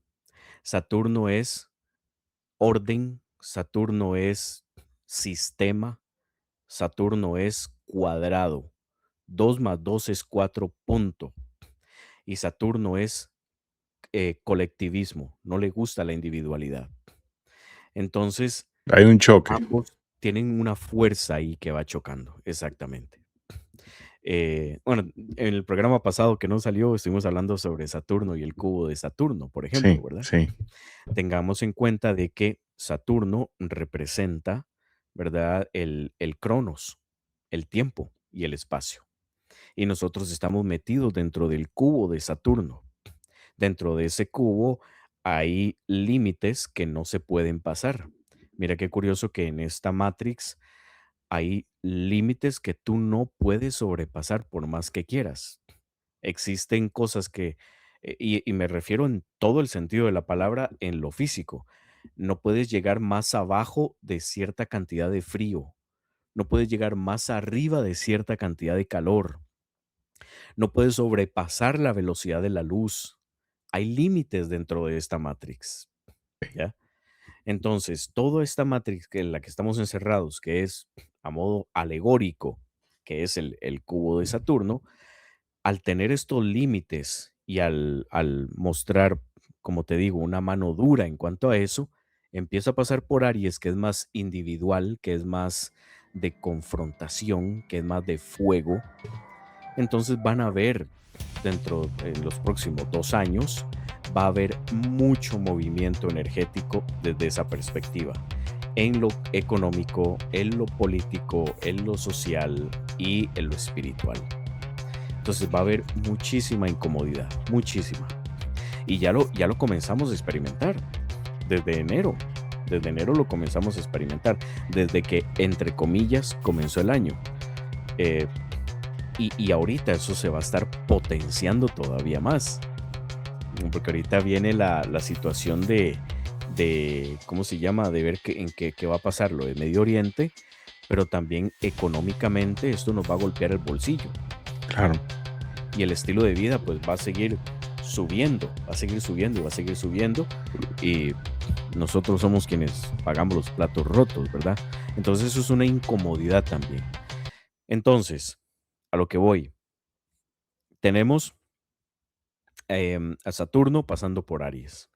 es orden, Saturno es sistema, Saturno es cuadrado. 2 más 2 es 4, punto. Y Saturno es colectivismo, no le gusta la individualidad. Entonces, Hay un choque. ambos, tienen una fuerza ahí que va chocando, exactamente. Bueno, en el programa pasado que no salió, estuvimos hablando sobre Saturno y el cubo de Saturno, por ejemplo, Sí, ¿verdad? sí. Tengamos en cuenta de que Saturno representa, ¿verdad? El Cronos, el tiempo y el espacio. Y nosotros estamos metidos dentro del cubo de Saturno. Dentro de ese cubo hay límites que no se pueden pasar. Mira qué curioso que en esta Matrix hay límites que tú no puedes sobrepasar por más que quieras. Existen cosas que, y me refiero en todo el sentido de la palabra, en lo físico. No puedes llegar más abajo de cierta cantidad de frío. No puedes llegar más arriba de cierta cantidad de calor. No puedes sobrepasar la velocidad de la luz. Hay límites dentro de esta Matrix, ¿ya? Entonces, toda esta Matrix que en la que estamos encerrados, que es a modo alegórico, que es el cubo de Saturno, al tener estos límites y al mostrar, como te digo, una mano dura en cuanto a eso, empieza a pasar por Aries, que es más individual, que es más de confrontación, que es más de fuego. Entonces van a ver dentro de los próximos 2 años, va a haber mucho movimiento energético desde esa perspectiva, en lo económico, en lo político, en lo social y en lo espiritual. Entonces va a haber muchísima incomodidad, muchísima. Y ya lo comenzamos a experimentar desde enero. Desde enero lo comenzamos a experimentar, desde que, entre comillas, comenzó el año. Eh, y ahorita eso se va a estar potenciando todavía más, porque ahorita viene la situación de, ¿cómo se llama? De ver en qué va a pasar lo de Medio Oriente, pero también económicamente esto nos va a golpear el bolsillo. Claro. Y el estilo de vida pues va a seguir subiendo, va a seguir subiendo y va a seguir subiendo. Y nosotros somos quienes pagamos los platos rotos, ¿verdad? Entonces eso es una incomodidad también. Entonces, a lo que voy, tenemos a Saturno pasando por Aries.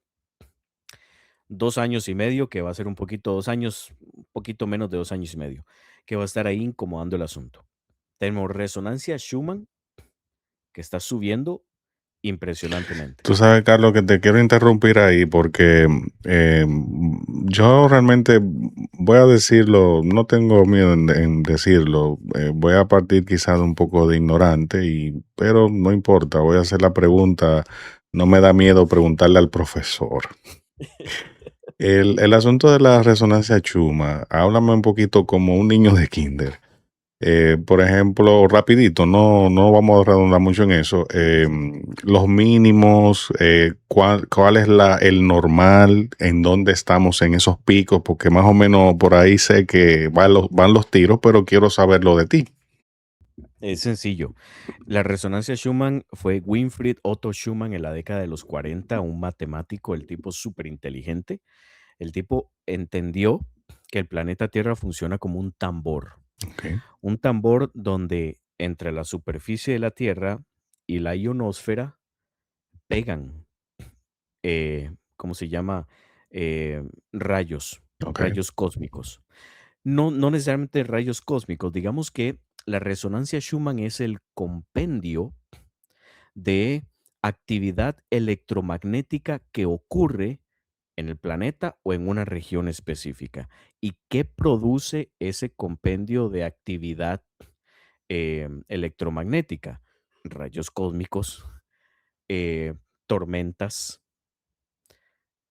2 años y medio, que va a ser un poquito, 2 años, un poquito menos de 2 años y medio, que va a estar ahí incomodando el asunto. Tenemos resonancia Schumann, que está subiendo impresionantemente. Tú sabes, Carlos, que te quiero interrumpir ahí porque yo realmente voy a decirlo, no tengo miedo en decirlo, voy a partir quizás de un poco de ignorante, pero no importa, voy a hacer la pregunta, no me da miedo preguntarle al profesor. El asunto de la resonancia Chuma, háblame un poquito como un niño de kinder. Por ejemplo, rapidito, no vamos a redundar mucho en eso. Los mínimos, cuál es el normal, en dónde estamos en esos picos, porque más o menos por ahí sé que van los tiros, pero quiero saberlo de ti. Es sencillo. La resonancia Schumann fue Winfried Otto Schumann en la década de los 40, un matemático, el tipo súper inteligente. El tipo entendió que el planeta Tierra funciona como un tambor. Okay. Un tambor donde entre la superficie de la Tierra y la ionosfera pegan, ¿cómo se llama? Rayos, Okay. rayos cósmicos. No necesariamente rayos cósmicos, digamos que la resonancia Schumann es el compendio de actividad electromagnética que ocurre en el planeta o en una región específica. ¿Y qué produce ese compendio de actividad electromagnética? Rayos cósmicos, tormentas,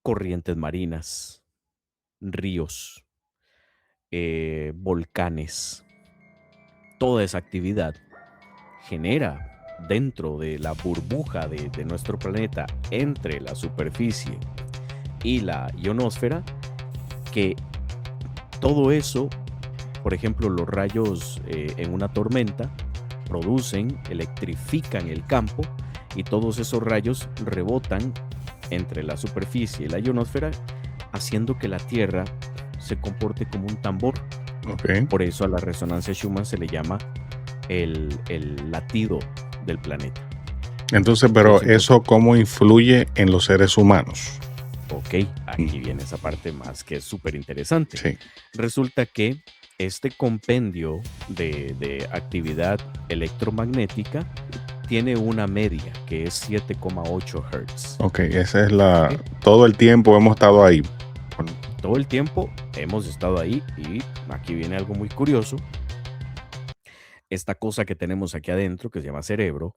corrientes marinas, ríos, volcanes. Toda esa actividad genera dentro de la burbuja de nuestro planeta, entre la superficie y la ionosfera, que todo eso, por ejemplo, los rayos en una tormenta producen, electrifican el campo, y todos esos rayos rebotan entre la superficie y la ionosfera, haciendo que la Tierra se comporte como un tambor. Okay. Por eso a la resonancia Schumann se le llama el latido del planeta. Entonces, Por pero eso eso cómo influye en los seres humanos. Ok, aquí viene esa parte más que es súper interesante. Sí. Resulta que Este compendio de actividad electromagnética tiene una media que es 7,8 Hz. Ok, esa es ¿Ok? todo el tiempo hemos estado ahí. Bueno, Todo el tiempo hemos estado ahí y aquí viene algo muy curioso. Esta cosa que tenemos aquí adentro, que se llama cerebro,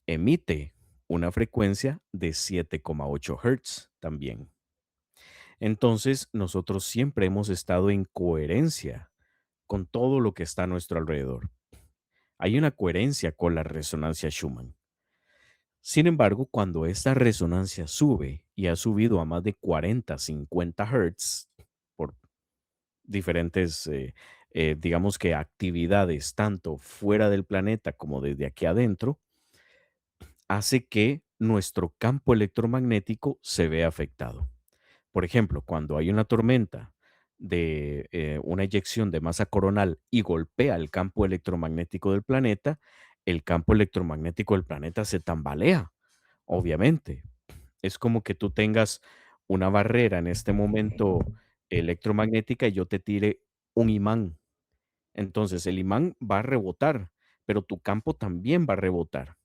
emite una frecuencia de 7,8 Hz también. Entonces, nosotros siempre hemos estado en coherencia con todo lo que está a nuestro alrededor. Hay una coherencia con la resonancia Schumann. Sin embargo, cuando esta resonancia sube y ha subido a más de 40, 50 Hz por diferentes, digamos que actividades, tanto fuera del planeta como desde aquí adentro, hace que nuestro campo electromagnético se vea afectado. Por ejemplo, cuando hay una tormenta de una eyección de masa coronal y golpea el campo electromagnético del planeta, el campo electromagnético del planeta se tambalea, obviamente. Es como que tú tengas una barrera en este momento electromagnética y yo te tire un imán. Entonces el imán va a rebotar, pero tu campo también va a rebotar.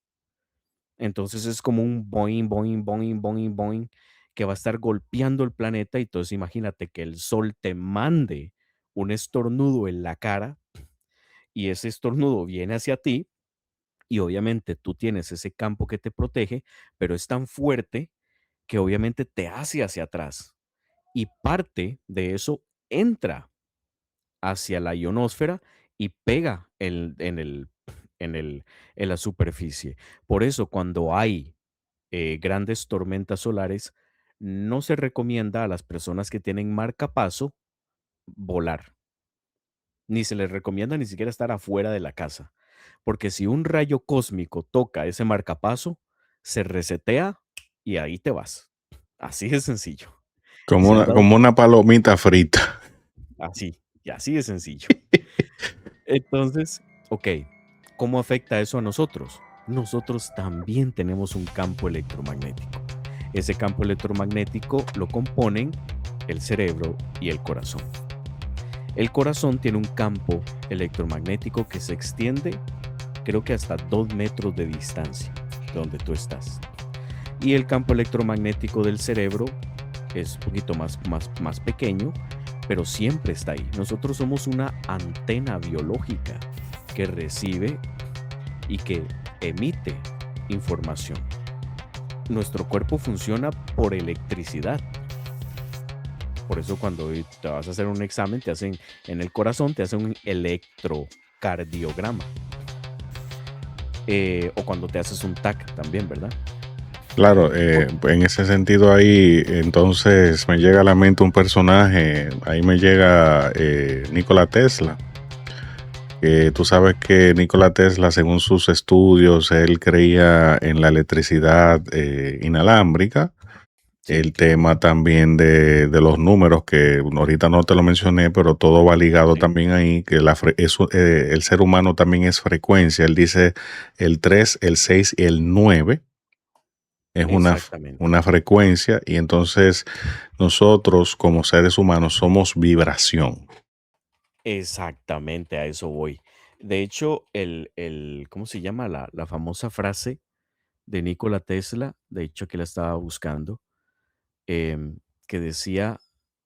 Entonces es como un boing, boing, boing, boing, boing, que va a estar golpeando el planeta. Y entonces imagínate que el sol te mande un estornudo en la cara y ese estornudo viene hacia ti y obviamente tú tienes ese campo que te protege, pero es tan fuerte que obviamente te hace hacia atrás y parte de eso entra hacia la ionosfera y pega en la superficie. Por eso cuando hay grandes tormentas solares, no se recomienda a las personas que tienen marcapaso volar, ni se les recomienda ni siquiera estar afuera de la casa, porque si un rayo cósmico toca ese marcapaso, se resetea y ahí te vas. Así de sencillo. Y se han dado como una palomita frita. así, y así de sencillo. Entonces, ok, ¿cómo afecta eso a nosotros? Nosotros también tenemos un campo electromagnético. Ese campo electromagnético lo componen el cerebro y el corazón. El corazón tiene un campo electromagnético que se extiende, creo que hasta 2 metros de distancia de donde tú estás. Y el campo electromagnético del cerebro es un poquito más pequeño, pero siempre está ahí. Nosotros somos una antena biológica que recibe y que emite información. Nuestro cuerpo funciona por electricidad. Por eso cuando te vas a hacer un examen, te hacen en el corazón, te hacen un electrocardiograma. O cuando te haces un TAC también, ¿verdad? Claro, Por- en ese sentido ahí, entonces me llega a la mente un personaje, ahí me llega Nikola Tesla. Tú sabes que Nikola Tesla, según sus estudios, él creía en la electricidad inalámbrica. sí, El tema también de los números, que ahorita no te lo mencioné, pero todo va ligado sí, también ahí, que el ser humano también es frecuencia. Él dice el 3, el 6 y el 9 es exactamente. una frecuencia, y entonces nosotros como seres humanos somos vibración. Exactamente, a eso voy. De hecho, ¿cómo se llama? La famosa frase de Nikola Tesla, de hecho que la estaba buscando, que decía,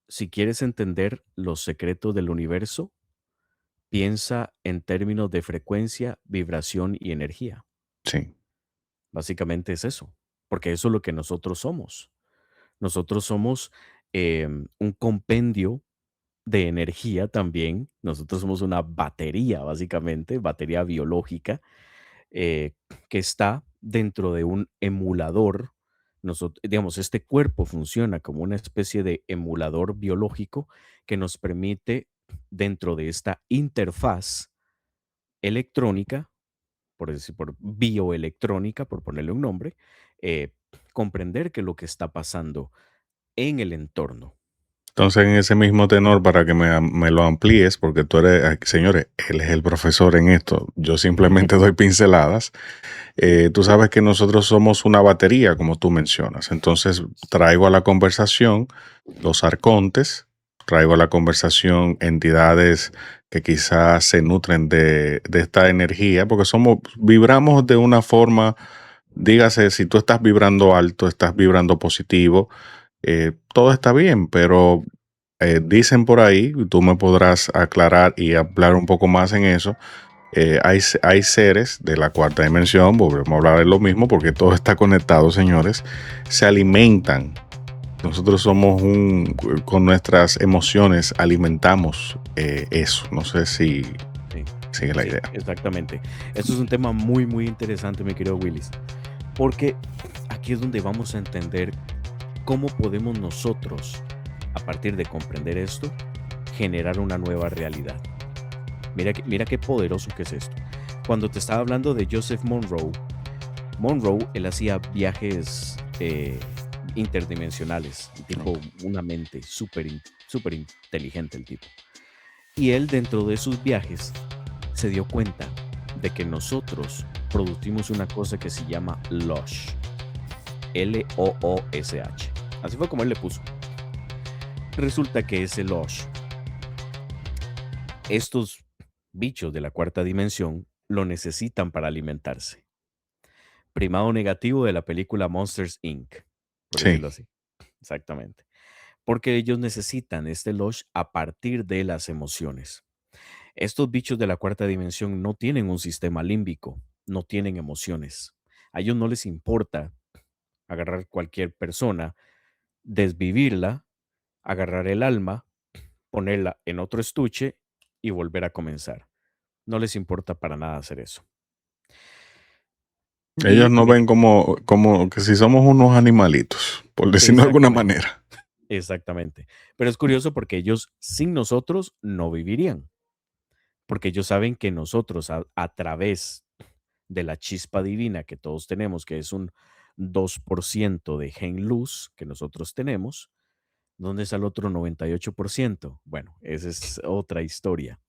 si quieres entender los secretos del universo, piensa en términos de frecuencia, vibración y energía. Sí. Básicamente es eso, porque eso es lo que nosotros somos. Nosotros somos un compendio de energía también. Nosotros somos una batería, básicamente, batería biológica, eh, que está dentro de un emulador. Digamos, este cuerpo funciona como una especie de emulador biológico que nos permite, dentro de esta interfaz electrónica, por decir, por bioelectrónica, por ponerle un nombre, eh, comprender qué es lo que está pasando en el entorno. Entonces, en ese mismo tenor, para que me lo amplíes, porque tú eres, señores, él es el profesor en esto, yo simplemente doy pinceladas. Tú sabes que nosotros somos una batería, como tú mencionas. Entonces, traigo a la conversación los arcontes, traigo a la conversación entidades que quizás se nutren de esta energía, porque vibramos de una forma, dígase, si tú estás vibrando alto, estás vibrando positivo, todo está bien, pero dicen por ahí, tú me podrás aclarar y hablar un poco más en eso. Hay seres de la cuarta dimensión, volvemos a hablar de lo mismo porque todo está conectado, señores, se alimentan. Nosotros con nuestras emociones alimentamos eso. No sé si Sí, sigue la sí, idea. exactamente. Esto es un tema muy, muy interesante, mi querido Willis, porque aquí es donde vamos a entender cómo podemos nosotros, a partir de comprender esto, generar una nueva realidad. Mira qué poderoso que es esto. Cuando te estaba hablando de Joseph Monroe, él hacía viajes interdimensionales, el No. tipo, una mente súper inteligente el tipo. Y él dentro de sus viajes se dio cuenta de que nosotros producimos una cosa que se llama LOSH. LOOSH. Así fue como él le puso. Resulta que ese LOSH, estos bichos de la cuarta dimensión, lo necesitan para alimentarse. Primado negativo de la película Monsters Inc., por Sí, decirlo así. Exactamente. Porque ellos necesitan este LOSH a partir de las emociones. Estos bichos de la cuarta dimensión no tienen un sistema límbico, no tienen emociones. A ellos no les importa agarrar cualquier persona, desvivirla, agarrar el alma, ponerla en otro estuche y volver a comenzar. No les importa para nada hacer eso. ellos Y no ven como que si somos unos animalitos, por decirlo de alguna exactamente, manera. exactamente. Pero es curioso porque ellos sin nosotros no vivirían, porque ellos saben que nosotros a través de la chispa divina que todos tenemos, que es un 2% de gen luz que nosotros tenemos, ¿dónde está el otro 98%? Bueno, esa es otra historia.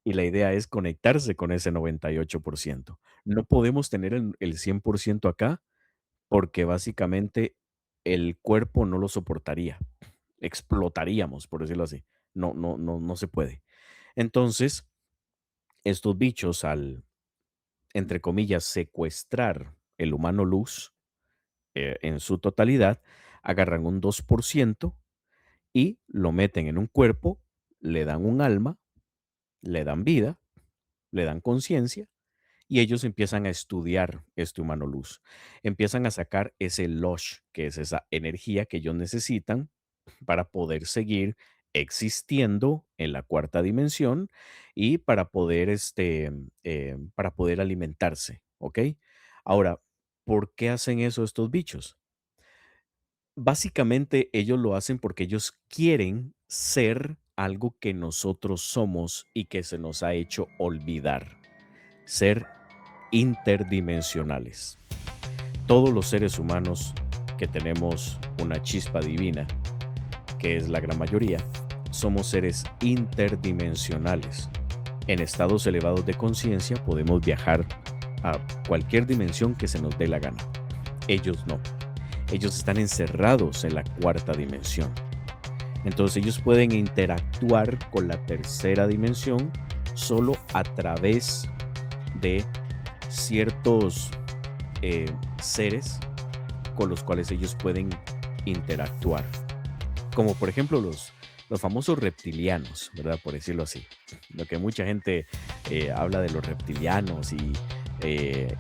Y la idea es conectarse con ese 98%. No podemos tener el 100% acá porque básicamente el cuerpo no lo soportaría. Explotaríamos, por decirlo así. No se puede. Entonces, estos bichos al, entre comillas, secuestrar el humano luz en su totalidad, agarran un 2% y lo meten en un cuerpo, le dan un alma, le dan vida, le dan conciencia y ellos empiezan a estudiar este humano luz. Empiezan a sacar ese lush, que es esa energía que ellos necesitan para poder seguir existiendo en la cuarta dimensión y para poder alimentarse, ¿ok? Ahora, ¿por qué hacen eso estos bichos? Básicamente ellos lo hacen porque ellos quieren ser algo que nosotros somos y que se nos ha hecho olvidar, ser interdimensionales. Todos los seres humanos que tenemos una chispa divina, que es la gran mayoría, somos seres interdimensionales. En estados elevados de conciencia podemos viajar a cualquier dimensión que se nos dé la gana. Ellos no. Ellos están encerrados en la cuarta dimensión. Entonces ellos pueden interactuar con la tercera dimensión solo a través de ciertos seres con los cuales ellos pueden interactuar. Como por ejemplo los famosos reptilianos, ¿verdad? Por decirlo así. Lo que mucha gente habla de los reptilianos y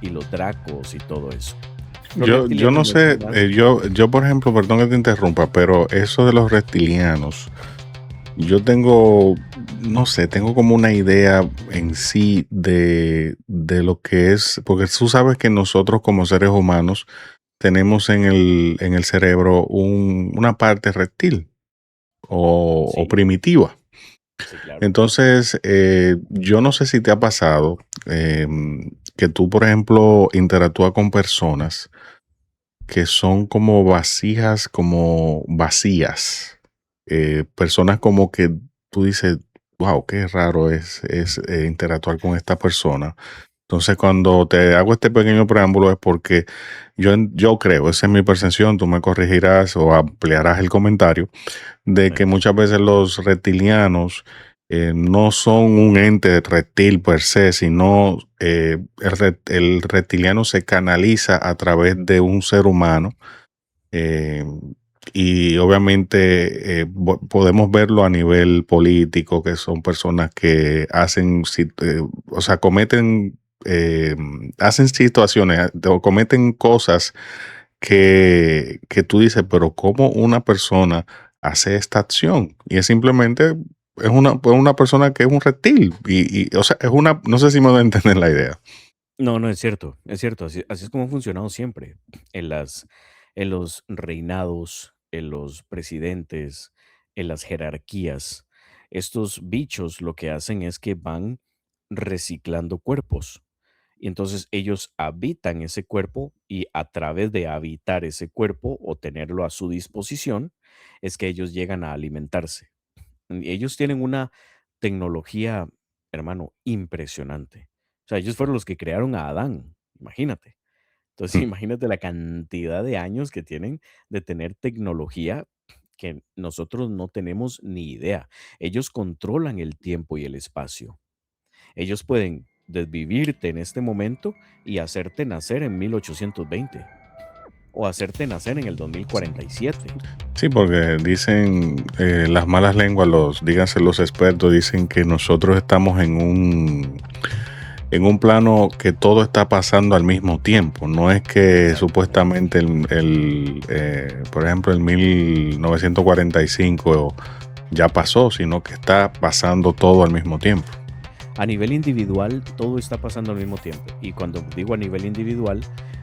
los dracos y todo eso. Los Yo reptilianos no no son sé, más. yo por ejemplo, perdón que te interrumpa, pero eso de los reptilianos, yo tengo, no sé, tengo como una idea en sí de lo que es, porque tú sabes que nosotros como seres humanos tenemos en el cerebro una parte reptil o Sí, primitiva. sí, claro. Entonces, yo no sé si te ha pasado que tú, por ejemplo, interactúas con personas que son como vasijas, como vacías. Personas como que tú dices, wow, qué raro es interactuar con esta persona. Entonces, cuando te hago este pequeño preámbulo es porque yo creo, esa es mi percepción, tú me corregirás o ampliarás el comentario, de Sí. que muchas veces los reptilianos no son un ente reptil per se, sino el reptiliano se canaliza a través de un ser humano, eh, y obviamente podemos verlo a nivel político, que son personas que hacen, o sea, eh, hacen situaciones o cometen cosas que tú dices, pero ¿cómo una persona hace esta acción? Y es simplemente, una persona que es un reptil. O sea, no sé si me voy a entender la idea. No, no, es cierto, así es como ha funcionado siempre en en los reinados, en los presidentes, en las jerarquías. Estos bichos lo que hacen es que van reciclando cuerpos. Y entonces ellos habitan ese cuerpo y a través de habitar ese cuerpo o tenerlo a su disposición, es que ellos llegan a alimentarse. Y ellos tienen una tecnología, hermano, impresionante. O sea, ellos fueron los que crearon a Adán, imagínate. Entonces, Mm. imagínate la cantidad de años que tienen de tener tecnología que nosotros no tenemos ni idea. Ellos controlan el tiempo y el espacio. Ellos pueden desvivirte en este momento y hacerte nacer en 1820 o hacerte nacer en el 2047. Sí, porque dicen las malas lenguas, díganse los expertos, dicen que nosotros estamos en un plano que todo está pasando al mismo tiempo. No es que Exactamente. supuestamente por ejemplo, el 1945 ya pasó, sino que está pasando todo al mismo tiempo. A nivel individual, todo está pasando al mismo tiempo. Y cuando digo a nivel individual,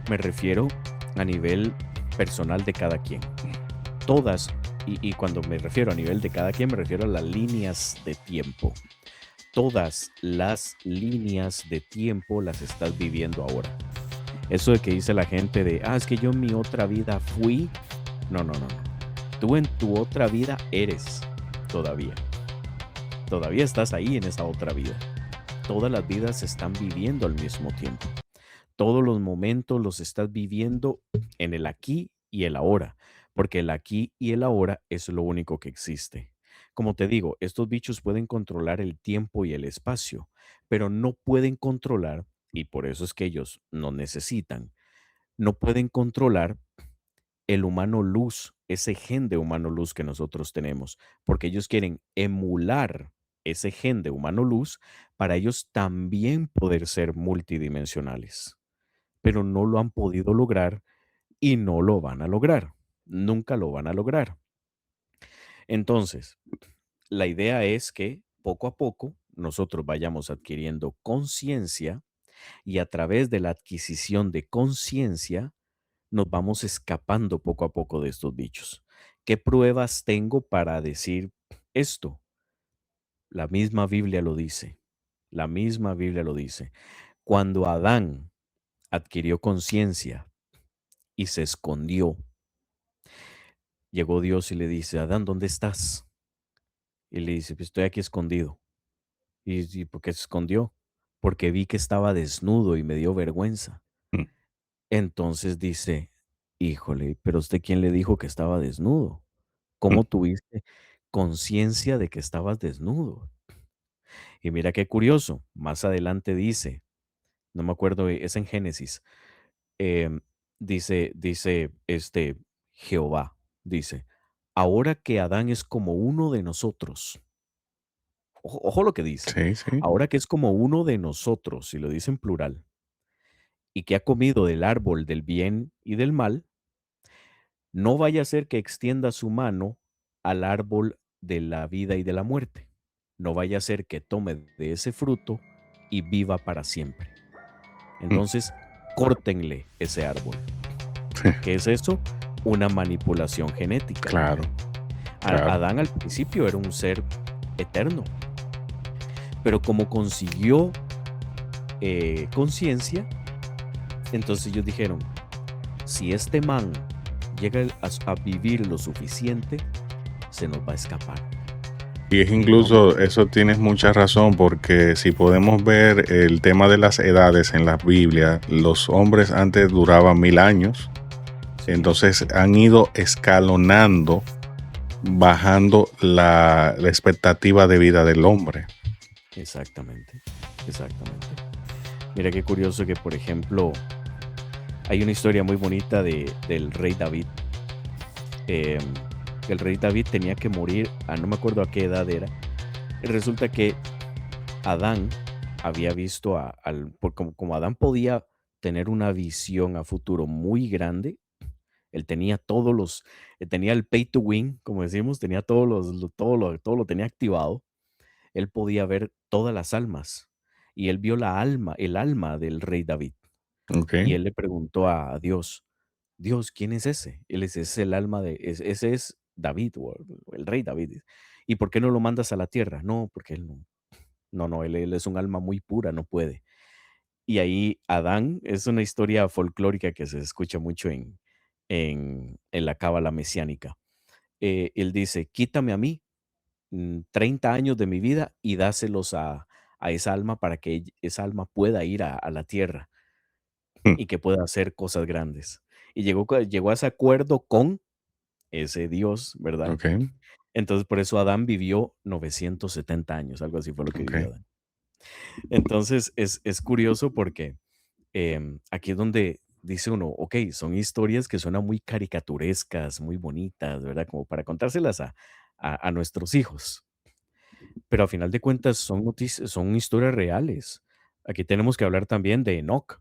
me refiero a nivel personal de cada quien. Todas, y cuando me refiero a nivel de cada quien, me refiero a las líneas de tiempo. Todas las líneas de tiempo las estás viviendo ahora. Eso de que dice la gente de, es que yo en mi otra vida fui. No, no, no, no. Tú en tu otra vida eres todavía. Todavía estás ahí en esa otra vida. Todas las vidas se están viviendo al mismo tiempo. Todos los momentos los estás viviendo en el aquí y el ahora, porque el aquí y el ahora es lo único que existe. Como te digo, estos bichos pueden controlar el tiempo y el espacio, pero no pueden controlar, y por eso es que ellos no necesitan, no pueden controlar el humano luz, ese gen de humano luz que nosotros tenemos, porque ellos quieren emular ese gen de humano luz para ellos también poder ser multidimensionales, pero no lo han podido lograr y no lo van a lograr. Nunca lo van a lograr. Entonces, la idea es que poco a poco nosotros vayamos adquiriendo conciencia y a través de la adquisición de conciencia nos vamos escapando poco a poco de estos bichos. ¿Qué pruebas tengo para decir esto? La misma Biblia lo dice. La misma Biblia lo dice. Cuando Adán adquirió conciencia y se escondió, llegó Dios y le dice, Adán, ¿dónde estás? Y le dice, pues estoy aquí escondido. ¿Y por qué se escondió? Porque vi que estaba desnudo y me dio vergüenza. Mm. Entonces dice, híjole, pero usted quién le dijo que estaba desnudo? Mm. ¿Cómo tuviste conciencia de que estabas desnudo? Y mira qué curioso, más adelante dice, no me acuerdo, es en Génesis, em, dice Jehová, dice, ahora que Adán es como uno de nosotros, ojo lo que dice, Sí, sí. ahora que es como uno de nosotros, y lo dice en plural, y que ha comido del árbol del bien y del mal, no vaya a ser que extienda su mano al árbol de la vida y de la muerte. No vaya a ser que tome de ese fruto y viva para siempre. Mm. Entonces, córtenle ese árbol. Sí, ¿Qué es eso? Una manipulación genética. claro, claro. Adán al principio era un ser eterno, pero como consiguió conciencia, entonces ellos dijeron, si este man llega a vivir lo suficiente, se nos va a escapar. Y es y no, incluso, eso tienes mucha razón, porque si podemos ver el tema de las edades en la Biblia, los hombres antes duraban 1000 años, sí, entonces han ido escalonando, bajando la expectativa de vida del hombre. exactamente, exactamente. Mira qué curioso que, por ejemplo, hay una historia muy bonita del rey David. Que el rey David tenía que morir, no me acuerdo a qué edad era. Y resulta que Adán había visto como Adán podía tener una visión a futuro muy grande. Él tenía tenía el pay to win, como decimos, tenía todo lo tenía activado. Él podía ver todas las almas y él vio el alma del rey David. ¿Ok? Y él le preguntó a Dios: Dios, ¿quién es ese? Él es el alma ese es David, o el rey David. ¿Y por qué no lo mandas a la tierra? No, porque él no, él es un alma muy pura, no puede. Y ahí Adán es una historia folclórica que se escucha mucho en la cábala mesiánica. Él dice: quítame a mí 30 años de mi vida y dáselos a esa alma para que esa alma pueda ir a la tierra y que pueda hacer cosas grandes. Y llegó a ese acuerdo con ese Dios, ¿verdad? Ok, Entonces, por eso Adán vivió 970 años, algo así fue lo que ok. vivió Adán. Entonces, es curioso porque aquí es donde dice uno, ok, son historias que suenan muy caricaturescas, muy bonitas, ¿verdad? Como para contárselas a nuestros hijos. Pero a final de cuentas son noticias, son historias reales. Aquí tenemos que hablar también de Enoch,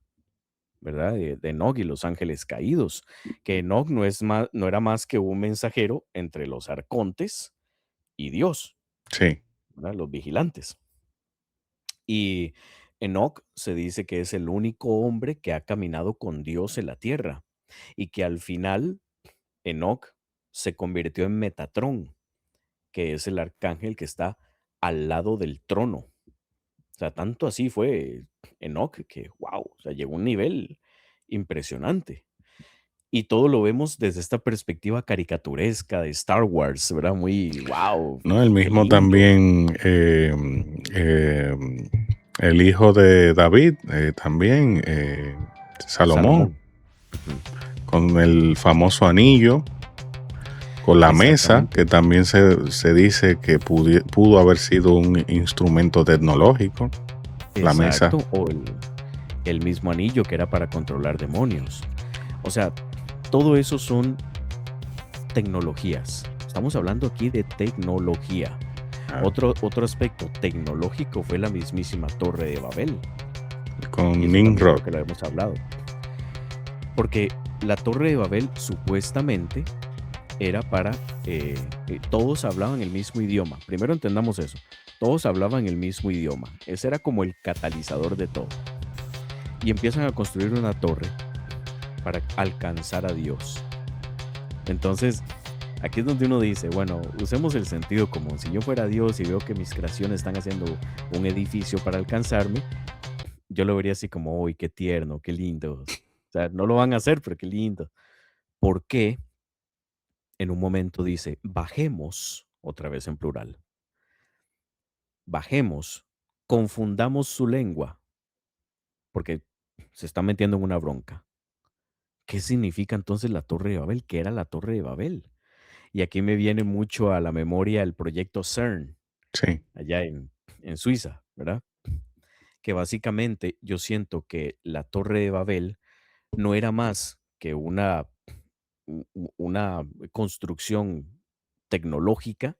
¿verdad? De Enoch y los ángeles caídos, que Enoch no era más que un mensajero entre los arcontes y Dios, Sí. ¿verdad? Los vigilantes. Y Enoch se dice que es el único hombre que ha caminado con Dios en la tierra y que al final Enoch se convirtió en Metatrón, que es el arcángel que está al lado del trono. O sea, tanto así fue Enoch que, wow, o sea, llegó a un nivel impresionante. Y todo lo vemos desde esta perspectiva caricaturesca de Star Wars, ¿verdad? Muy, wow, ¿No? El qué mismo lindo. también, eh, el hijo de David, también, Salomón, Salomón. Ujú. con el famoso anillo, con la mesa, Exactamente, que también se dice que pudo haber sido un instrumento tecnológico, la mesa. exacto. O el mismo anillo que era para controlar demonios. O sea, todo eso son tecnologías. Estamos hablando aquí de tecnología. Ah, Otro aspecto tecnológico fue la mismísima Torre de Babel. Y con eso también Nimrod. creo que lo hemos hablado. Porque la Torre de Babel supuestamente era todos hablaban el mismo idioma. Primero entendamos eso. Todos hablaban el mismo idioma. Ese era como el catalizador de todo. Y empiezan a construir una torre para alcanzar a Dios. Entonces, aquí es donde uno dice, bueno, usemos el sentido común. Si yo fuera Dios y veo que mis creaciones están haciendo un edificio para alcanzarme, yo lo vería así como, uy, qué tierno, qué lindo. O sea, no lo van a hacer, pero qué lindo. ¿Por qué? En un momento dice, bajemos, otra vez en plural, bajemos, confundamos su lengua, porque se está metiendo en una bronca. ¿Qué significa entonces la Torre de Babel? ¿Qué era la Torre de Babel? Y aquí me viene mucho a la memoria el proyecto CERN, Sí. allá en Suiza, ¿verdad? Que básicamente yo siento que la Torre de Babel no era más que una construcción tecnológica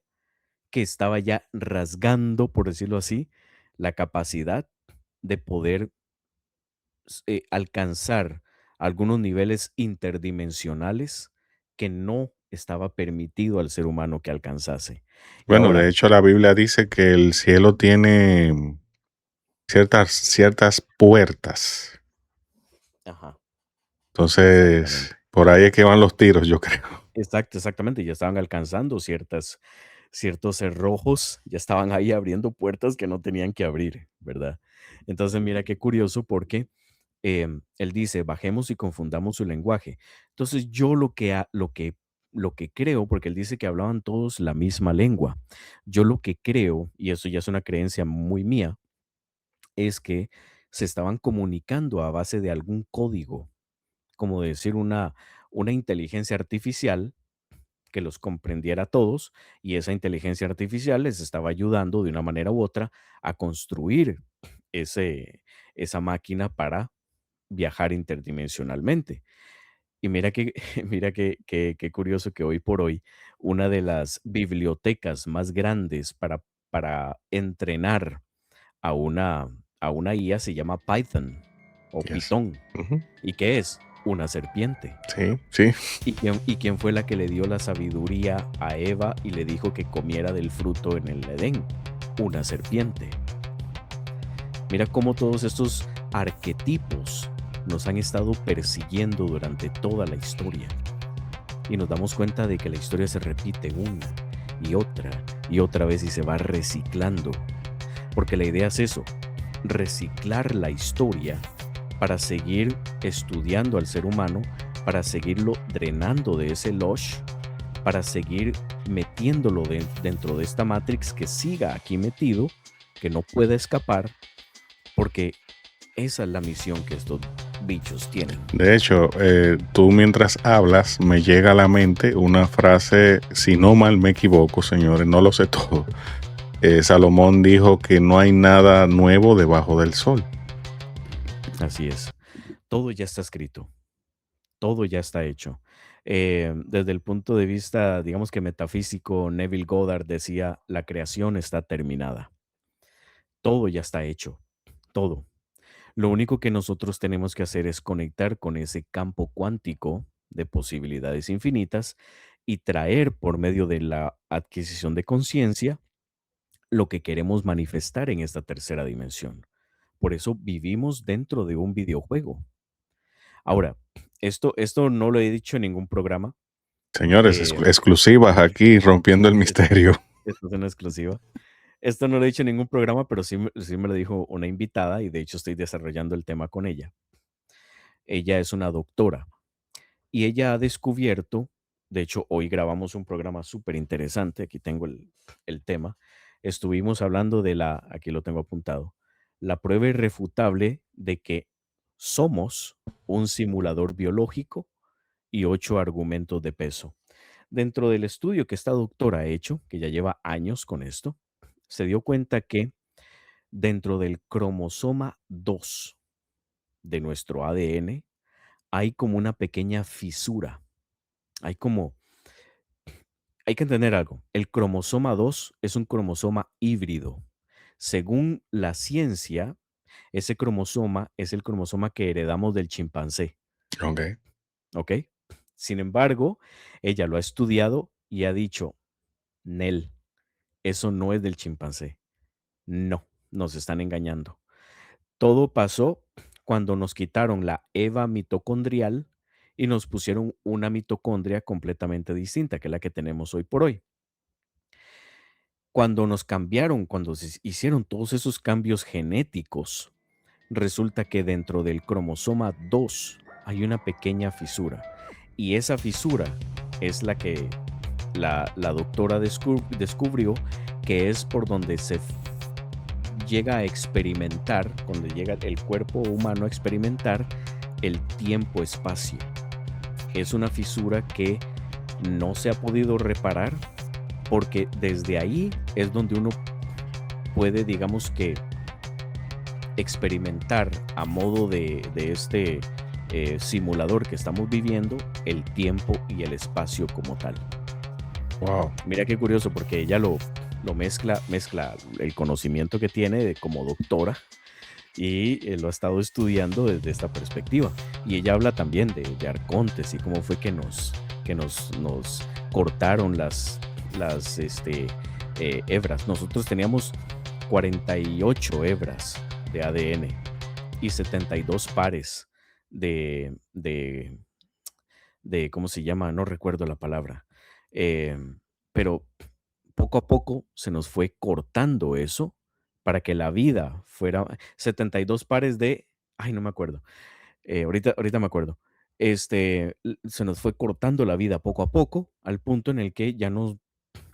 que estaba ya rasgando, por decirlo así, la capacidad de poder alcanzar algunos niveles interdimensionales que no estaba permitido al ser humano que alcanzase. Y Bueno, de ahora, hecho la Biblia dice que el cielo tiene ciertas puertas. ajá, Entonces, exactamente. por ahí es que van los tiros, yo creo. Exacto, exactamente. Ya estaban alcanzando ciertos cerrojos, ya estaban ahí abriendo puertas que no tenían que abrir, ¿verdad? Entonces, mira qué curioso porque él dice, bajemos y confundamos su lenguaje. Entonces, yo lo que lo que creo, porque él dice que hablaban todos la misma lengua. Yo lo que creo, y eso ya es una creencia muy mía, es que se estaban comunicando a base de algún código, como decir una inteligencia artificial que los comprendiera a todos, y esa inteligencia artificial les estaba ayudando de una manera u otra a construir ese, esa máquina para viajar interdimensionalmente. Y mira que, mira qué curioso que hoy por hoy una de las bibliotecas más grandes para entrenar a a una IA se llama Python o Yes. Python. Ujú. ¿Y qué es? Una serpiente. Sí, sí. Y quién fue la que le dio la sabiduría a Eva y le dijo que comiera del fruto en el Edén? Una serpiente. Mira cómo todos estos arquetipos nos han estado persiguiendo durante toda la historia. Y nos damos cuenta de que la historia se repite una y otra vez y se va reciclando. Porque la idea es eso, reciclar la historia para seguir estudiando al ser humano, para seguirlo drenando de ese lush, para seguir metiéndolo dentro de esta Matrix que siga aquí metido, que no pueda escapar, porque esa es la misión que estos bichos tienen. De hecho, tú mientras hablas me llega a la mente una frase, si no mal me equivoco, señores, no lo sé todo. Salomón dijo que no hay nada nuevo debajo del sol. Así es. Todo ya está escrito, todo ya está hecho. Desde el punto de vista, digamos que metafísico, Neville Goddard decía, la creación está terminada. Todo ya está hecho, todo. Lo único que nosotros tenemos que hacer es conectar con ese campo cuántico de posibilidades infinitas y traer por medio de la adquisición de conciencia lo que queremos manifestar en esta tercera dimensión. Por eso vivimos dentro de un videojuego. Ahora, esto no lo he dicho en ningún programa. Señores, eh, exclusivas aquí rompiendo el es- misterio. esto es una exclusiva. Esto no lo he dicho en ningún programa, pero sí me lo dijo una invitada y de hecho estoy desarrollando el tema con ella. Ella es una doctora y ella ha descubierto, de hecho, hoy grabamos un programa súper interesante, aquí tengo el tema, estuvimos hablando de aquí lo tengo apuntado, la prueba irrefutable de que somos un simulador biológico y 8 argumentos de peso. Dentro del estudio que esta doctora ha hecho, que ya lleva años con esto, se dio cuenta que dentro del cromosoma 2 de nuestro ADN hay como una pequeña fisura. Hay como Hay que entender algo, el cromosoma 2 es un cromosoma híbrido. Según la ciencia, ese cromosoma es el cromosoma que heredamos del chimpancé, Ok. ¿ok? Sin embargo, ella lo ha estudiado y ha dicho, Nel, eso no es del chimpancé. No, nos están engañando. Todo pasó cuando nos quitaron la EVA mitocondrial y nos pusieron una mitocondria completamente distinta, que es la que tenemos hoy por hoy. Cuando nos cambiaron, cuando se hicieron todos esos cambios genéticos, resulta que dentro del cromosoma 2 hay una pequeña fisura. Y esa fisura es la que la doctora descubrió que es por donde llega a experimentar, cuando llega el cuerpo humano a experimentar el tiempo-espacio. Es una fisura que no se ha podido reparar porque desde ahí es donde uno puede, digamos que, experimentar a modo de este simulador que estamos viviendo el tiempo y el espacio como tal. Wow. Mira qué curioso porque ella lo mezcla el conocimiento que tiene como doctora y lo ha estado estudiando desde esta perspectiva. Y ella habla también de arcontes y cómo fue que nos cortaron las hebras. Nosotros teníamos 48 hebras de ADN y 72 pares de, ¿cómo se llama? No recuerdo la palabra. Pero poco a poco se nos fue cortando eso para que la vida fuera 72 pares de, ay, no me acuerdo. Ahorita me acuerdo. se nos fue cortando la vida poco a poco, al punto en el que ya no,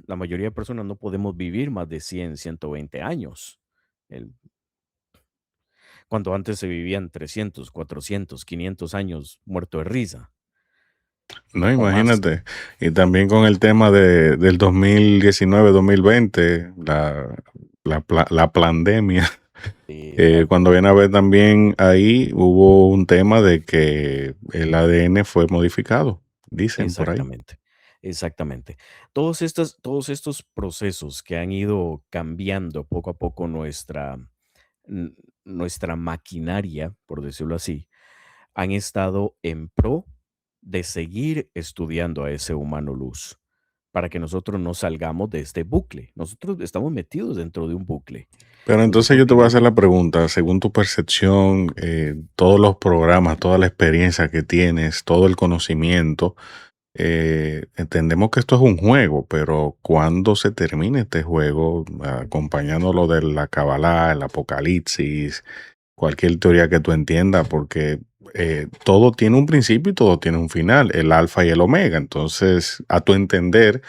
la mayoría de personas no podemos vivir más de 100, 120 años. El- Cuando antes se vivían 300, 400, 500 años muerto de risa No, o más. imagínate. Y también con el tema del 2019-2020, la pandemia. Cuando viene a ver también ahí hubo un tema de que el ADN fue modificado, dicen por ahí. Exactamente, exactamente. Todos estos procesos que han ido cambiando poco a poco n- nuestra maquinaria, por decirlo así, han estado en pro de seguir estudiando a ese humano luz para que nosotros no salgamos de este bucle. Nosotros estamos metidos dentro de un bucle. Pero entonces Nosotros yo te voy a hacer vivimos. la pregunta, según tu percepción, todos los programas, toda la experiencia que tienes, todo el conocimiento, entendemos que esto es un juego, pero ¿cuándo se termine este juego? Acompañándolo de la Kabbalah, el Apocalipsis, cualquier teoría que tú entiendas, porque todo tiene un principio y todo tiene un final, el alfa y el omega. Entonces, a tu entender,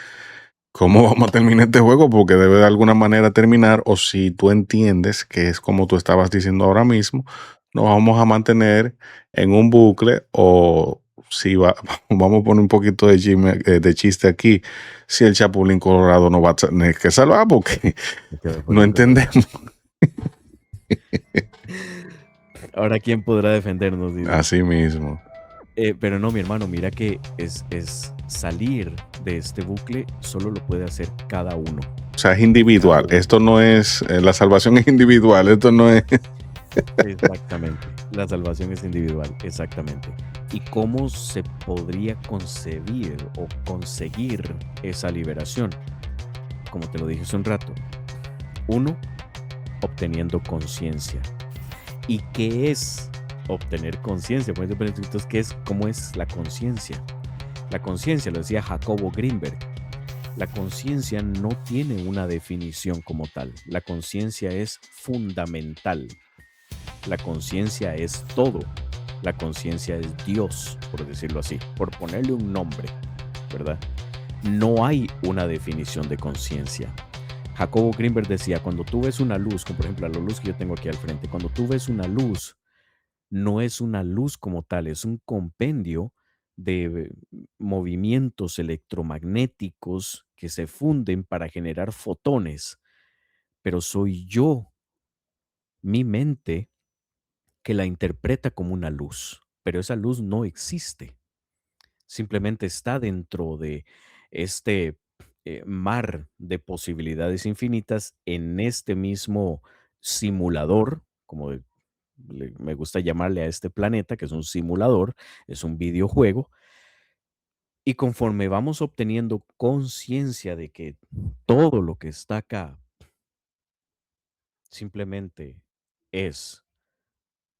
¿cómo vamos a terminar este juego? Porque debe de alguna manera terminar, o si tú entiendes que es como tú estabas diciendo ahora mismo, nos vamos a mantener en un bucle, o si vamos a poner un poquito de chiste aquí, si el Chapulín Colorado no va a tener que salvar, porque Me quedé no poniendo risa. entendemos. Ahora, ¿quién podrá defendernos? Dicen. Así mismo. Pero no, mi hermano, mira que es salir de este bucle, solo lo puede hacer cada uno. O sea, es Cada individual. uno. Esto no es, la salvación es individual. Esto no es. Exactamente. La salvación es individual, exactamente. ¿Y cómo se podría concebir o conseguir esa liberación? Como te lo dije hace un rato. Uno, obteniendo conciencia. ¿Y qué es obtener conciencia? Pues, entonces, ¿cómo es la conciencia? La conciencia, lo decía Jacobo Greenberg, la conciencia no tiene una definición como tal. La conciencia es fundamental. La conciencia es todo. La conciencia es Dios, por decirlo así, por ponerle un nombre, ¿verdad? No hay una definición de conciencia. Jacobo Greenberg decía, cuando tú ves una luz, como por ejemplo la luz que yo tengo aquí al frente, cuando tú ves una luz, no es una luz como tal, es un compendio de movimientos electromagnéticos que se funden para generar fotones, pero soy yo, mi mente, que la interpreta como una luz, pero esa luz no existe, simplemente está dentro de este mar de posibilidades infinitas en este mismo simulador, como me gusta llamarle a este planeta, que es un simulador, es un videojuego, y conforme vamos obteniendo conciencia de que todo lo que está acá simplemente es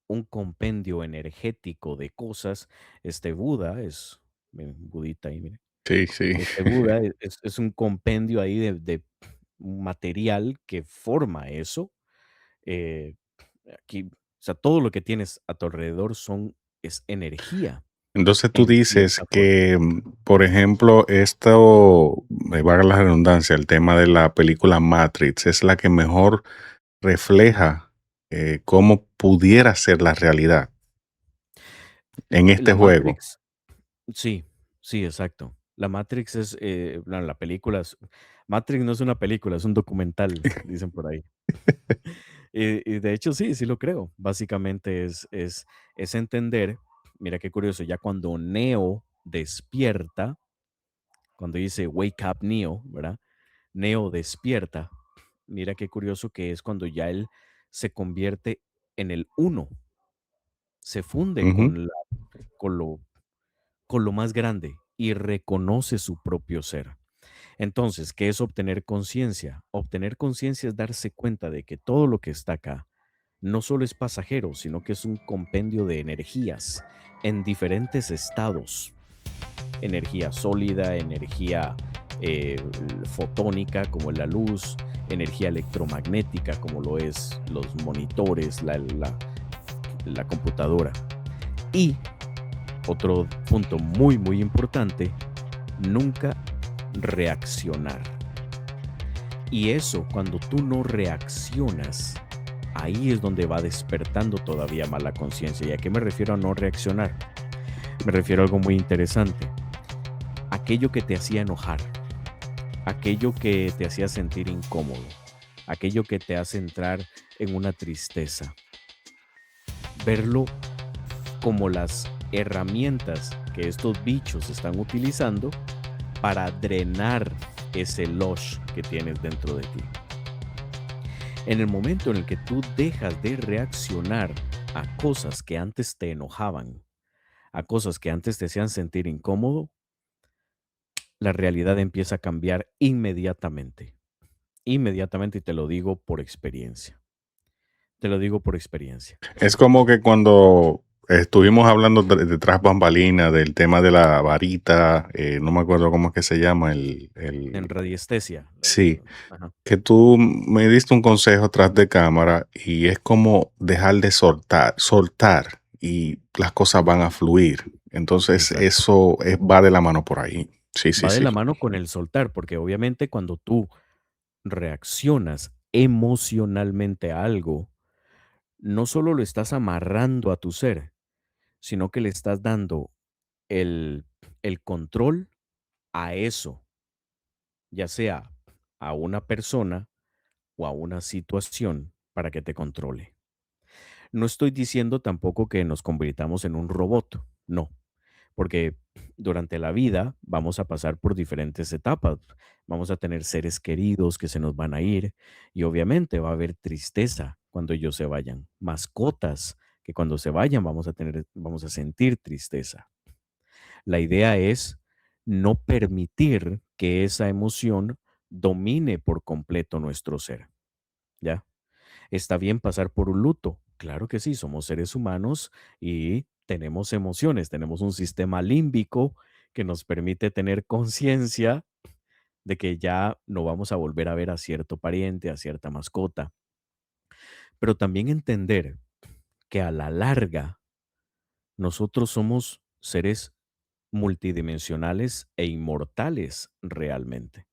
un compendio energético de cosas, este Buda es, miren, Budita ahí, miren, Sí, sí. este Buda es un compendio ahí de material que forma eso. eh, Aquí, o sea, todo lo que tienes a tu alrededor es energía Entonces tú en dices cierta forma. que, por ejemplo, esto, me valga la redundancia, el tema de la película Matrix es la que mejor refleja cómo pudiera ser la realidad en este La juego. Matrix, sí, sí, exacto. La Matrix es, la película, Matrix no es una película, es un documental, dicen por ahí. Y de hecho sí, sí lo creo. Básicamente es entender, mira qué curioso, ya cuando Neo despierta, cuando dice Wake up Neo, ¿verdad? Neo despierta, mira qué curioso que es cuando ya él se convierte en el uno, se funde Ujú. con lo, con lo más grande y reconoce su propio ser. Entonces, ¿qué es obtener conciencia? Obtener conciencia es darse cuenta de que todo lo que está acá no solo es pasajero, sino que es un compendio de energías en diferentes estados. Energía sólida, energía eh, fotónica, como la luz, energía electromagnética, como lo es los monitores, la computadora. Y Otro punto muy, muy importante, nunca reaccionar. Y eso, cuando tú no reaccionas, ahí es donde va despertando todavía más la conciencia. ¿Y a qué me refiero a no reaccionar? Me refiero a algo muy interesante. Aquello que te hacía enojar, aquello que te hacía sentir incómodo, aquello que te hace entrar en una tristeza, verlo como las herramientas que estos bichos están utilizando para drenar ese lush que tienes dentro de ti. En el momento en el que tú dejas de reaccionar a cosas que antes te enojaban, a cosas que antes te hacían sentir incómodo, la realidad empieza a cambiar inmediatamente. Inmediatamente, y te lo digo por experiencia. Te lo digo por experiencia. Es como que cuando estuvimos hablando detrás bambalina del tema de la varita, no me acuerdo cómo es que se llama, En radiestesia. sí, Ajá, que tú me diste un consejo tras de cámara y es como dejar de soltar y las cosas van a fluir. Entonces exacto. eso va de la mano por ahí. Sí, sí, Va de sí. la mano con el soltar, porque obviamente cuando tú reaccionas emocionalmente a algo, no solo lo estás amarrando a tu ser, sino que le estás dando el, el control a eso, ya sea a una persona o a una situación para que te controle. No estoy diciendo tampoco que nos convirtamos en un robot, no, porque durante la vida vamos a pasar por diferentes etapas. Vamos a tener seres queridos que se nos van a ir y obviamente va a haber tristeza cuando ellos se vayan. Mascotas que cuando se vayan vamos a sentir tristeza. La idea es no permitir que esa emoción domine por completo nuestro ser, ¿ya? ¿Está bien pasar por un luto? Claro que sí, somos seres humanos y tenemos emociones, tenemos un sistema límbico que nos permite tener conciencia de que ya no vamos a volver a ver a cierto pariente, a cierta mascota, pero también entender que a la larga nosotros somos seres multidimensionales e inmortales realmente,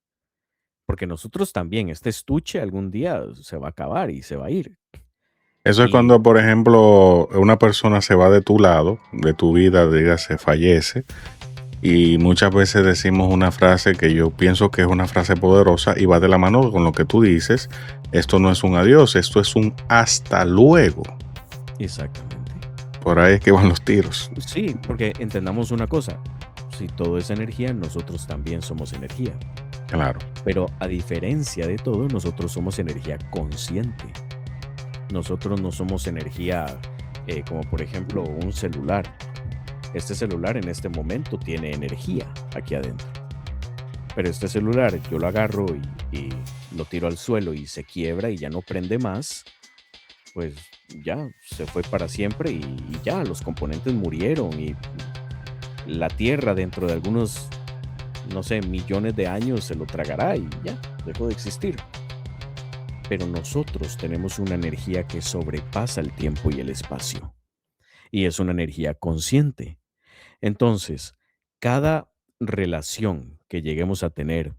porque nosotros también, este estuche algún día se va a acabar y se va a ir. Eso es Y cuando, por ejemplo, una persona se va de tu lado, de tu vida, dígase, fallece. Y muchas veces decimos una frase que yo pienso que es una frase poderosa y va de la mano con lo que tú dices. Esto no es un adiós, esto es un hasta luego. exactamente. Por ahí es que van los tiros. Sí, porque entendamos una cosa, si todo es energía, nosotros también somos energía, Claro. pero a diferencia de todo, nosotros somos energía consciente. Nosotros no somos energía como por ejemplo un celular. Este celular en este momento tiene energía aquí adentro, pero este celular yo lo agarro y lo tiro al suelo y se quiebra y ya no prende más, pues ya se fue para siempre y ya los componentes murieron y la Tierra dentro de algunos, no sé, millones de años se lo tragará y ya, dejó de existir. Pero nosotros tenemos una energía que sobrepasa el tiempo y el espacio, y es una energía consciente. Entonces, cada relación que lleguemos a tener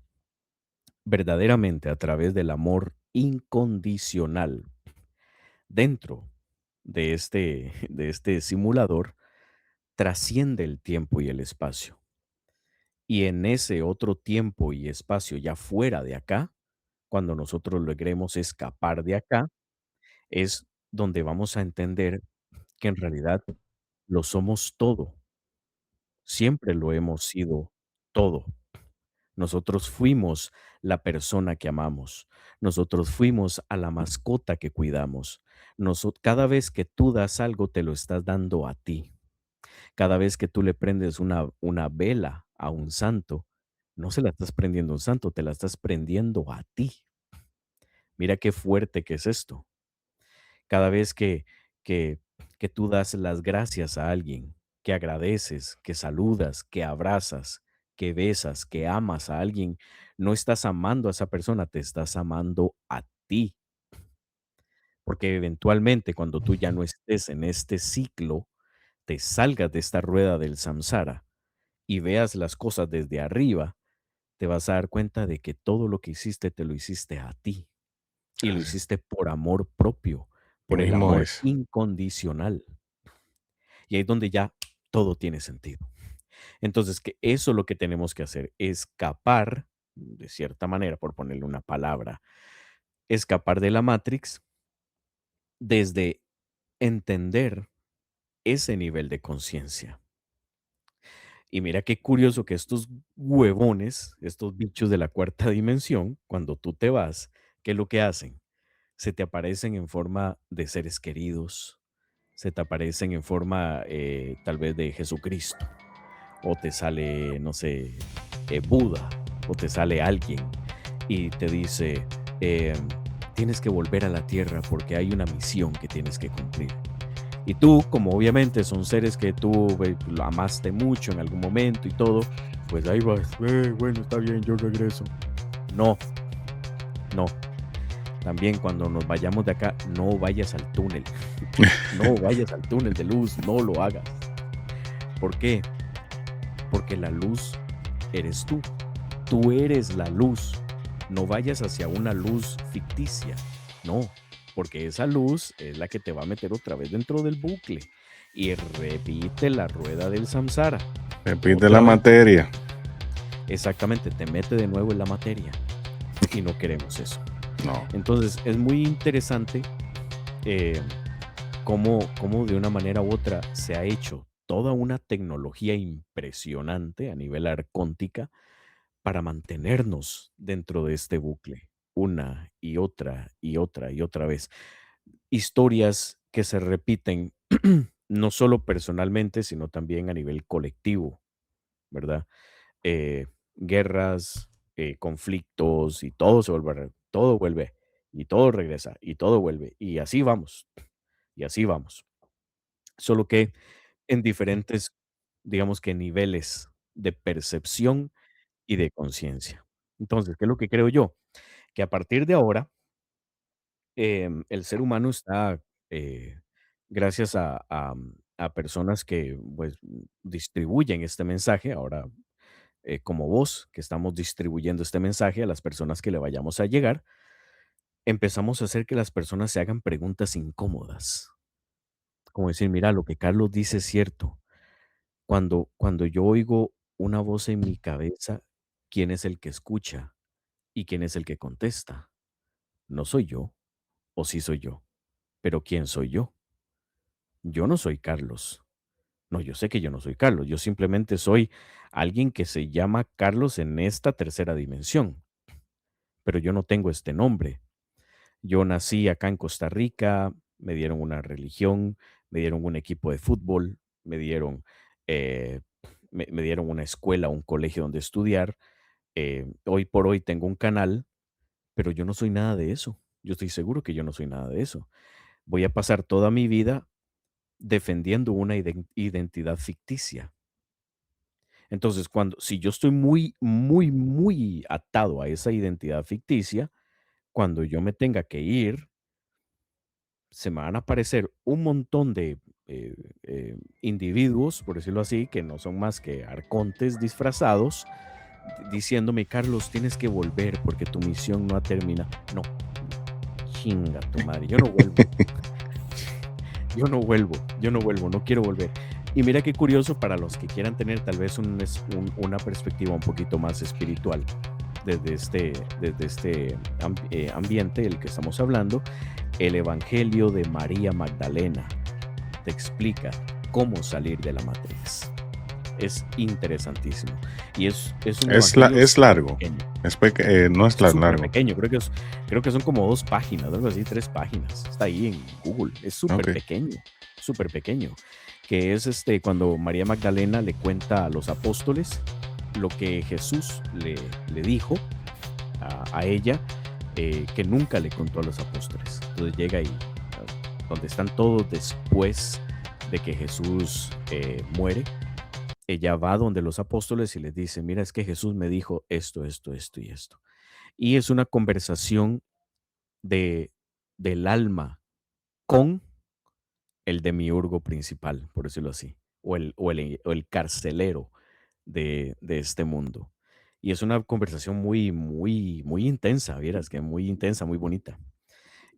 verdaderamente a través del amor incondicional dentro de este simulador trasciende el tiempo y el espacio. Y en ese otro tiempo y espacio ya fuera de acá, cuando nosotros logremos escapar de acá, es donde vamos a entender que en realidad lo somos todo. Siempre lo hemos sido todo. Nosotros fuimos la persona que amamos. Nosotros fuimos a la mascota que cuidamos. Cada vez que tú das algo, te lo estás dando a ti. Cada vez que tú le prendes una vela a un santo, no se la estás prendiendo a un santo, te la estás prendiendo a ti. Mira qué fuerte que es esto. Cada vez que, que tú das las gracias a alguien, que agradeces, que saludas, que abrazas, que besas, que amas a alguien, no estás amando a esa persona, te estás amando a ti. Porque eventualmente cuando tú ya no estés en este ciclo, te salgas de esta rueda del samsara y veas las cosas desde arriba, te vas a dar cuenta de que todo lo que hiciste te lo hiciste a ti y lo Así hiciste por amor propio, por el mismo amor es. incondicional. Y ahí es donde ya todo tiene sentido. Entonces, que eso es lo que tenemos que hacer, escapar, de cierta manera, por ponerle una palabra, escapar de la Matrix desde entender ese nivel de conciencia. Y mira qué curioso que estos huevones, estos bichos de la cuarta dimensión, cuando tú te vas, ¿qué es lo que hacen? Se te aparecen en forma de seres queridos, se te aparecen en forma tal vez de Jesucristo, o te sale, no sé, Buda, o te sale alguien y te dice, tienes que volver a la tierra porque hay una misión que tienes que cumplir. Y tú, como obviamente son seres que tú lo amaste mucho en algún momento y todo, pues ahí vas, bueno, está bien, yo regreso. No, no. También cuando nos vayamos de acá, no vayas al túnel. No vayas al túnel de luz, no lo hagas. ¿Por qué? Porque la luz eres tú. Tú eres la luz. No vayas hacia una luz ficticia. No, porque esa luz es la que te va a meter otra vez dentro del bucle. Y repite la rueda del samsara. Repite la Otra vez. materia. Exactamente, te mete de nuevo en la materia. Y no queremos eso. No. Entonces, es muy interesante eh, cómo de una manera u otra se ha hecho toda una tecnología impresionante a nivel arcóntica para mantenernos dentro de este bucle, una y otra y otra y otra vez. Historias que se repiten no solo personalmente, sino también a nivel colectivo, ¿verdad? Guerras, conflictos y todo se vuelve, todo vuelve y todo regresa y todo vuelve y así vamos. Solo que en diferentes, digamos que niveles de percepción y de conciencia. Entonces, ¿qué es lo que creo yo? Que a partir de ahora, el ser humano está, eh, gracias a personas que pues distribuyen este mensaje, ahora como vos, que estamos distribuyendo este mensaje a las personas que le vayamos a llegar, empezamos a hacer que las personas se hagan preguntas incómodas, como decir, mira, lo que Carlos dice es cierto. Cuando yo oigo una voz en mi cabeza, ¿quién es el que escucha y quién es el que contesta? No soy yo, o sí soy yo, pero ¿quién soy yo? Yo no soy Carlos. No, yo sé que yo no soy Carlos, yo simplemente soy alguien que se llama Carlos en esta tercera dimensión, pero yo no tengo este nombre. Yo nací acá en Costa Rica, me dieron una religión, me dieron un equipo de fútbol, eh, me dieron una escuela, un colegio donde estudiar. Hoy por hoy tengo un canal, pero yo no soy nada de eso. Yo estoy seguro que yo no soy nada de eso. Voy a pasar toda mi vida defendiendo una identidad ficticia. Entonces, si yo estoy muy, muy, muy atado a esa identidad ficticia, cuando yo me tenga que ir, se me van a aparecer un montón de individuos, por decirlo así, que no son más que arcontes disfrazados, diciéndome, Carlos, tienes que volver porque tu misión no ha terminado. No, chinga tu madre, yo no vuelvo, yo no vuelvo, no quiero volver. Y mira qué curioso para los que quieran tener tal vez una perspectiva un poquito más espiritual desde este ambiente del que estamos hablando. El Evangelio de María Magdalena te explica cómo salir de la matriz. Es interesantísimo. Y es un evangelio Es súper largo. pequeño. No es Es tan súper largo. pequeño. Creo que son como 2 páginas, algo así, 3 páginas. Está ahí en Google. Es súper Ok. pequeño, súper pequeño. Que es cuando María Magdalena le cuenta a los apóstoles lo que Jesús le dijo a ella, que nunca le contó a los apóstoles. Entonces llega ahí, donde están todos después de que Jesús muere. Ella va donde los apóstoles y les dice, mira, es que Jesús me dijo esto, esto, esto y esto. Y es una conversación de, del alma con el demiurgo principal, por decirlo así. o el carcelero de este mundo. Y es una conversación muy intensa, vieras que muy intensa, muy bonita.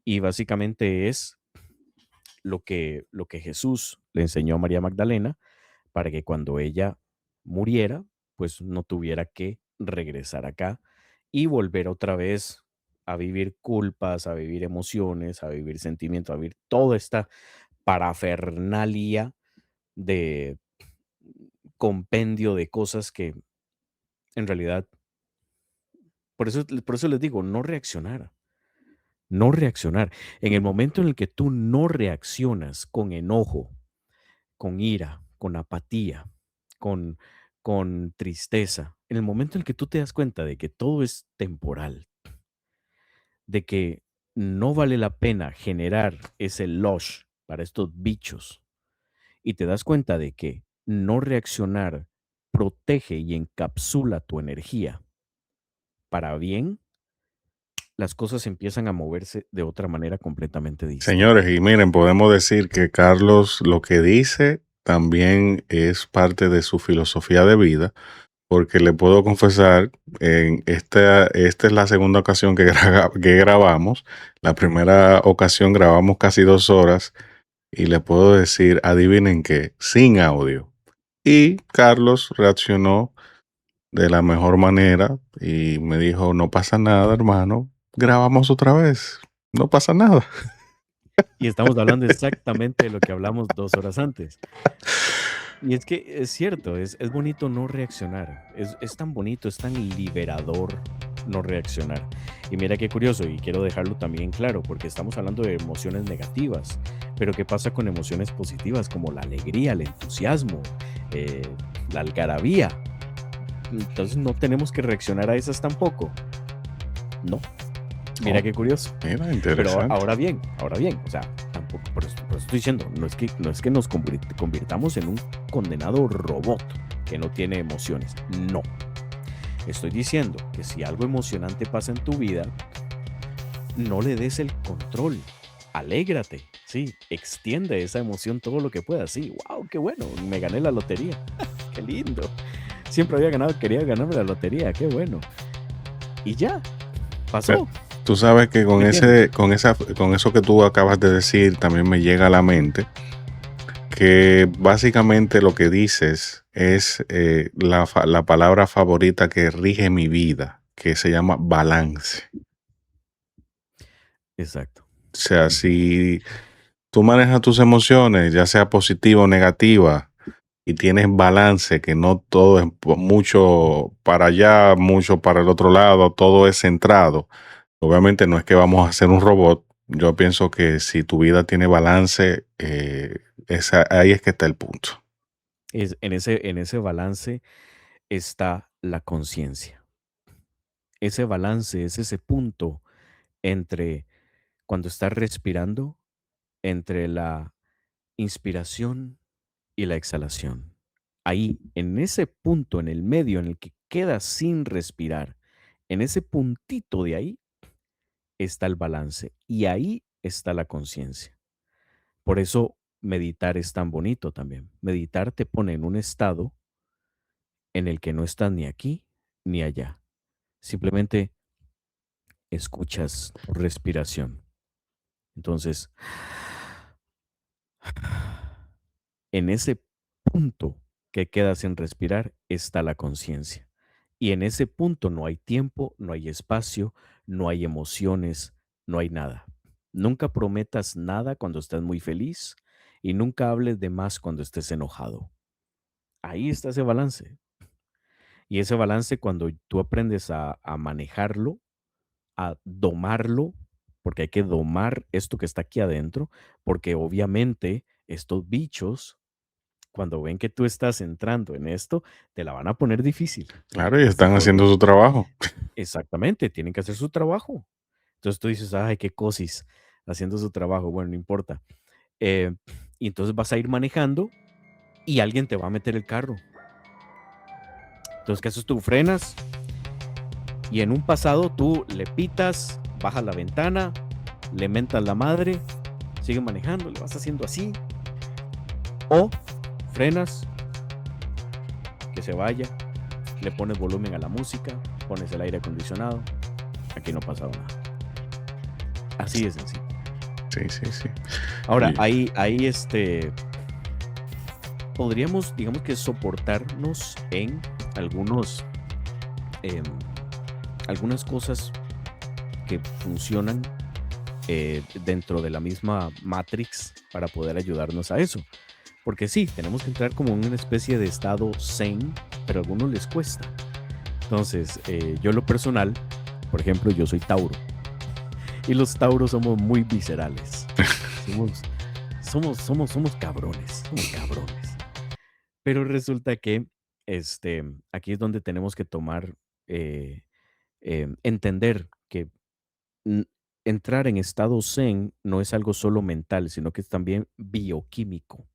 Y básicamente es lo que Jesús le enseñó a María Magdalena para que cuando ella muriera, pues no tuviera que regresar acá y volver otra vez a vivir culpas, a vivir emociones, a vivir sentimientos, a vivir toda esta parafernalia de compendio de cosas que en realidad, por eso les digo, no reaccionar, no reaccionar. En el momento en el que tú no reaccionas con enojo, con ira, con apatía, con, con tristeza, en el momento en el que tú te das cuenta de que todo es temporal, de que no vale la pena generar ese lush para estos bichos, y te das cuenta de que no reaccionar protege y encapsula tu energía para bien, las cosas empiezan a moverse de otra manera completamente distinta. Señores, y miren, podemos decir que Carlos lo que dice también es parte de su filosofía de vida, porque le puedo confesar, esta es la segunda ocasión que grabamos. La primera ocasión grabamos casi 2 horas y le puedo decir, adivinen qué, sin audio. Y Carlos reaccionó de la mejor manera y me dijo, no pasa nada, hermano, grabamos otra vez, no pasa nada. Y estamos hablando exactamente de lo que hablamos 2 horas antes. Y es que es cierto, es bonito no reaccionar. Es tan bonito, es tan liberador no reaccionar. Y mira qué curioso, y quiero dejarlo también claro, porque estamos hablando de emociones negativas, pero ¿qué pasa con emociones positivas como la alegría, el entusiasmo, eh, la algarabía? Entonces no tenemos que reaccionar a esas tampoco. No, mira Oh, qué curioso. mira, Pero interesante. ahora bien, o sea, tampoco, por eso estoy diciendo, no es que nos convirtamos en un condenado robot que no tiene emociones. No. Estoy diciendo que si algo emocionante pasa en tu vida, no le des el control. Alégrate, sí, extiende esa emoción todo lo que puedas. Sí, wow, qué bueno, me gané la lotería. Qué lindo. Siempre había ganado, quería ganarme la lotería, qué bueno. Y ya, Pero pasó. tú sabes que ¿Me entiendes? con eso que tú acabas de decir, también me llega a la mente que básicamente lo que dices es la palabra favorita que rige mi vida, que se llama balance. Exacto. O sea, si tú manejas tus emociones, ya sea positiva o negativa, y tienes balance, que no todo es mucho para allá, mucho para el otro lado, todo es centrado. Obviamente no es que vamos a ser un robot. Yo pienso que si tu vida tiene balance, ahí es que está el punto. En ese balance está la conciencia. Ese balance es ese punto entre cuando estás respirando, entre la inspiración y la exhalación. Ahí, en ese punto, en el medio, en el que quedas sin respirar, en ese puntito de ahí está el balance y ahí está la conciencia. Por eso meditar es tan bonito también. Meditar te pone en un estado en el que no estás ni aquí ni allá. Simplemente escuchas tu respiración. Entonces, en ese punto que queda sin respirar está la conciencia. Y en ese punto no hay tiempo, no hay espacio, no hay emociones, no hay nada. Nunca prometas nada cuando estás muy feliz y nunca hables de más cuando estés enojado. Ahí está ese balance. Y ese balance cuando tú aprendes a manejarlo, a domarlo, porque hay que domar esto que está aquí adentro, porque obviamente estos bichos, cuando ven que tú estás entrando en esto, te la van a poner difícil. Claro, y ¿Estás están de haciendo acuerdo? su trabajo. Exactamente, tienen que hacer su trabajo. Entonces tú dices, ay, qué cosis, haciendo su trabajo. Bueno, no importa. Eh, y entonces vas a ir manejando y alguien te va a meter el carro. Entonces, ¿qué haces tú? Frenas y en un pasado tú le pitas, bajas la ventana, le mentas la madre, sigue manejando, le vas haciendo así. O frenas, que se vaya, le pones volumen a la música, pones el aire acondicionado, aquí no ha pasado nada. Así de sencillo. Sí, sí, sí. Ahora, Y- ahí podríamos, digamos que soportarnos en algunos, em, algunas cosas que funcionan dentro de la misma Matrix para poder ayudarnos a eso. Porque sí, tenemos que entrar como en una especie de estado zen, pero a algunos les cuesta. Entonces, yo en lo personal, por ejemplo, yo soy Tauro. Y los Tauros somos muy viscerales. Somos cabrones, somos cabrones. Pero resulta que aquí es donde tenemos que tomar, entender que n- entrar en estado zen no es algo solo mental, sino que es también bioquímico.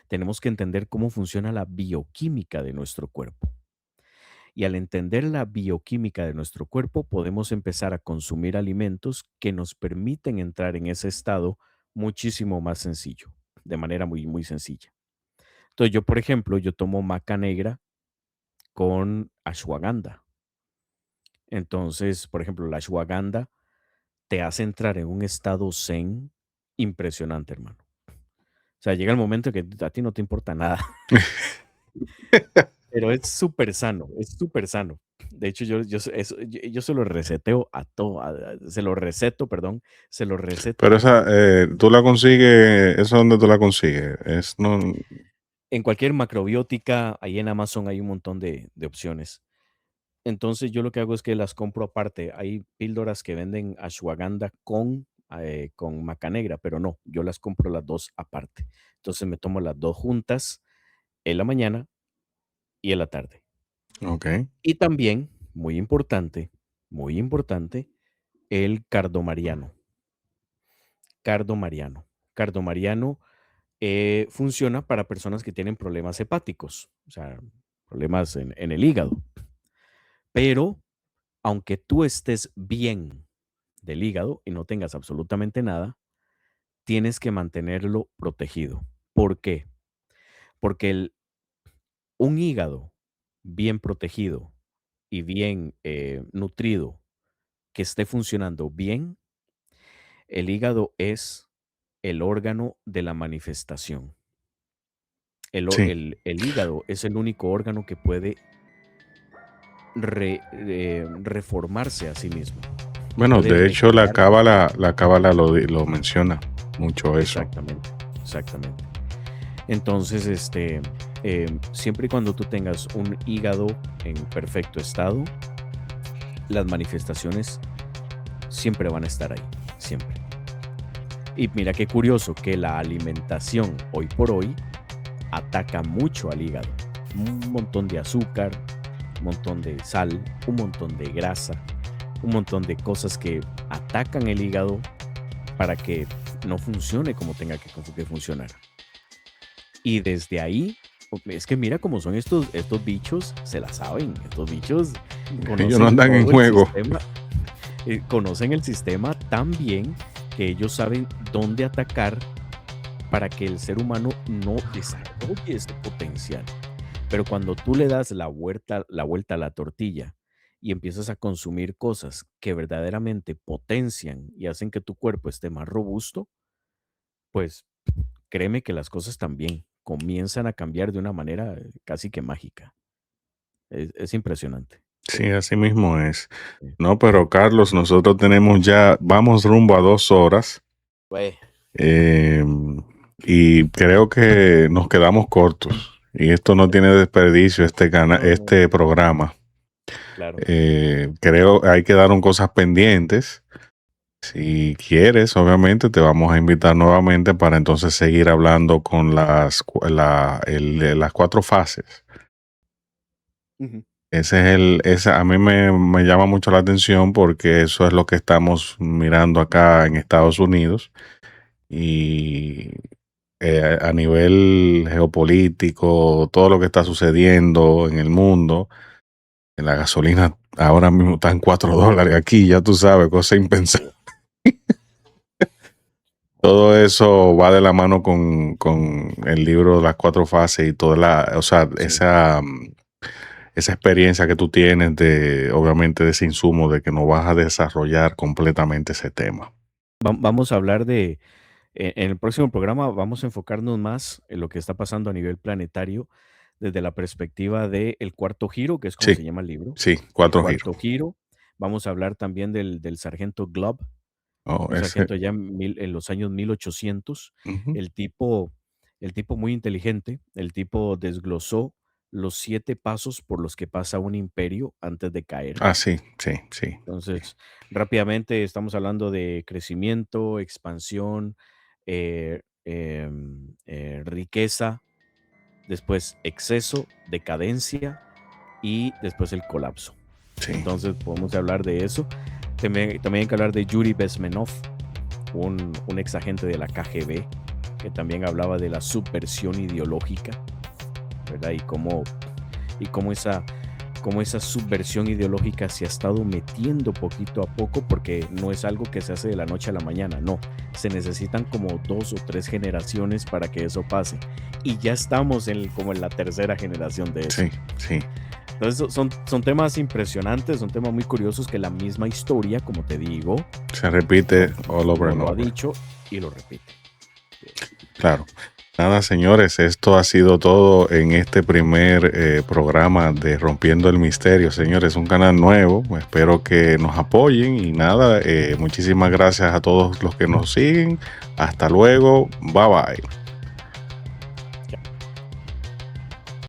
Tenemos que entender cómo funciona la bioquímica de nuestro cuerpo. Y al entender la bioquímica de nuestro cuerpo, podemos empezar a consumir alimentos que nos permiten entrar en ese estado muchísimo más sencillo, de manera muy, muy sencilla. Entonces, yo, por ejemplo, yo tomo maca negra con ashwagandha. Entonces, por ejemplo, la ashwagandha te hace entrar en un estado zen impresionante, hermano. O sea, llega el momento que a ti no te importa nada, pero es súper sano, es súper sano. De hecho, yo se lo reseteo a todo, se lo receto, perdón, se lo receto pero a esa, tú la consigues, ¿eso dónde tú la consigues? Es, no, en cualquier macrobiótica, ahí en Amazon hay un montón de opciones. Entonces, yo lo que hago es que las compro aparte. Hay píldoras que venden ashwagandha con maca negra, pero no, yo las compro las 2 aparte. Entonces, me tomo las 2 juntas en la mañana y en la tarde. ok. Y también, muy importante, el cardomariano. Cardomariano. Cardomariano, funciona para personas que tienen problemas hepáticos, o sea, problemas en el hígado. Pero, aunque tú estés bien del hígado y no tengas absolutamente nada, tienes que mantenerlo protegido. ¿Por qué? Porque un hígado bien protegido y bien nutrido, que esté funcionando bien, el hígado es el órgano de la manifestación. Sí. El hígado es el único órgano que puede reformarse a sí mismo, Bueno, puede de hecho, regenerar. la cábala lo menciona mucho eso. Exactamente, exactamente. Entonces, siempre y cuando tú tengas un hígado en perfecto estado, las manifestaciones siempre van a estar ahí, siempre. Y mira qué curioso que la alimentación hoy por hoy ataca mucho al hígado. Un montón de azúcar, un montón de sal, un montón de grasa, un montón de cosas que atacan el hígado para que no funcione como tenga que funcionar. Y desde ahí, es que mira cómo son estos bichos, se la saben, estos bichos Ellos no conocen andan en todo el juego. sistema, conocen el sistema tan bien que ellos saben dónde atacar para que el ser humano no desarrolle ese potencial. Pero cuando tú le das la vuelta a la tortilla y empiezas a consumir cosas que verdaderamente potencian y hacen que tu cuerpo esté más robusto, pues créeme que las cosas también comienzan a cambiar de una manera casi que mágica. Es impresionante. Sí, así mismo es. Sí. No, pero Carlos, nosotros tenemos ya, vamos rumbo a 2 horas. Güey, eh, y creo que nos quedamos cortos. Y esto no tiene desperdicio, no, no, este programa. claro. Creo hay quedaron cosas pendientes. Si quieres, obviamente te vamos a invitar nuevamente para entonces seguir hablando con las 4 fases. Ujú. A mí me llama mucho la atención porque eso es lo que estamos mirando acá en Estados Unidos y a nivel geopolítico, todo lo que está sucediendo en el mundo, en la gasolina ahora mismo está en $4 aquí, ya tú sabes, cosa impensable. Todo eso va de la mano con el libro Las Cuatro Fases y toda o sea, Sí. esa experiencia que tú tienes de, obviamente, de ese insumo, de que no vas a desarrollar completamente ese tema. Vamos a hablar de, en el próximo programa vamos a enfocarnos más en lo que está pasando a nivel planetario desde la perspectiva del cuarto giro, que es como Sí, se llama el libro. sí, El cuatro giros. cuarto giro. Vamos a hablar también del sargento Glob, Oh, un ese, sargento allá en los años 1800. ujú. El tipo, el tipo muy inteligente, el tipo desglosó los 7 pasos por los que pasa un imperio antes de caer. Ah, sí, sí, sí, sí, Entonces, rápidamente estamos hablando de crecimiento, expansión, riqueza, después exceso, decadencia y después el colapso. sí, Entonces, podemos hablar de eso. También hay que hablar de Yuri Bezmenov, un ex agente de la KGB, que también hablaba de la subversión ideológica, ¿verdad? Y cómo esa subversión ideológica se ha estado metiendo poquito a poco, porque no es algo que se hace de la noche a la mañana, no. Se necesitan como 2 o 3 generaciones para que eso pase. Y ya estamos como en la tercera generación de eso. sí, sí. Entonces son temas impresionantes, son temas muy curiosos que la misma historia, como te digo, Se repite all over no and lo ha over. dicho y lo repite. Claro. Nada, señores, esto ha sido todo en este primer programa de Rompiendo el Misterio. Señores, un canal nuevo. Espero que nos apoyen y nada, muchísimas gracias a todos los que nos siguen. Hasta luego. Bye bye.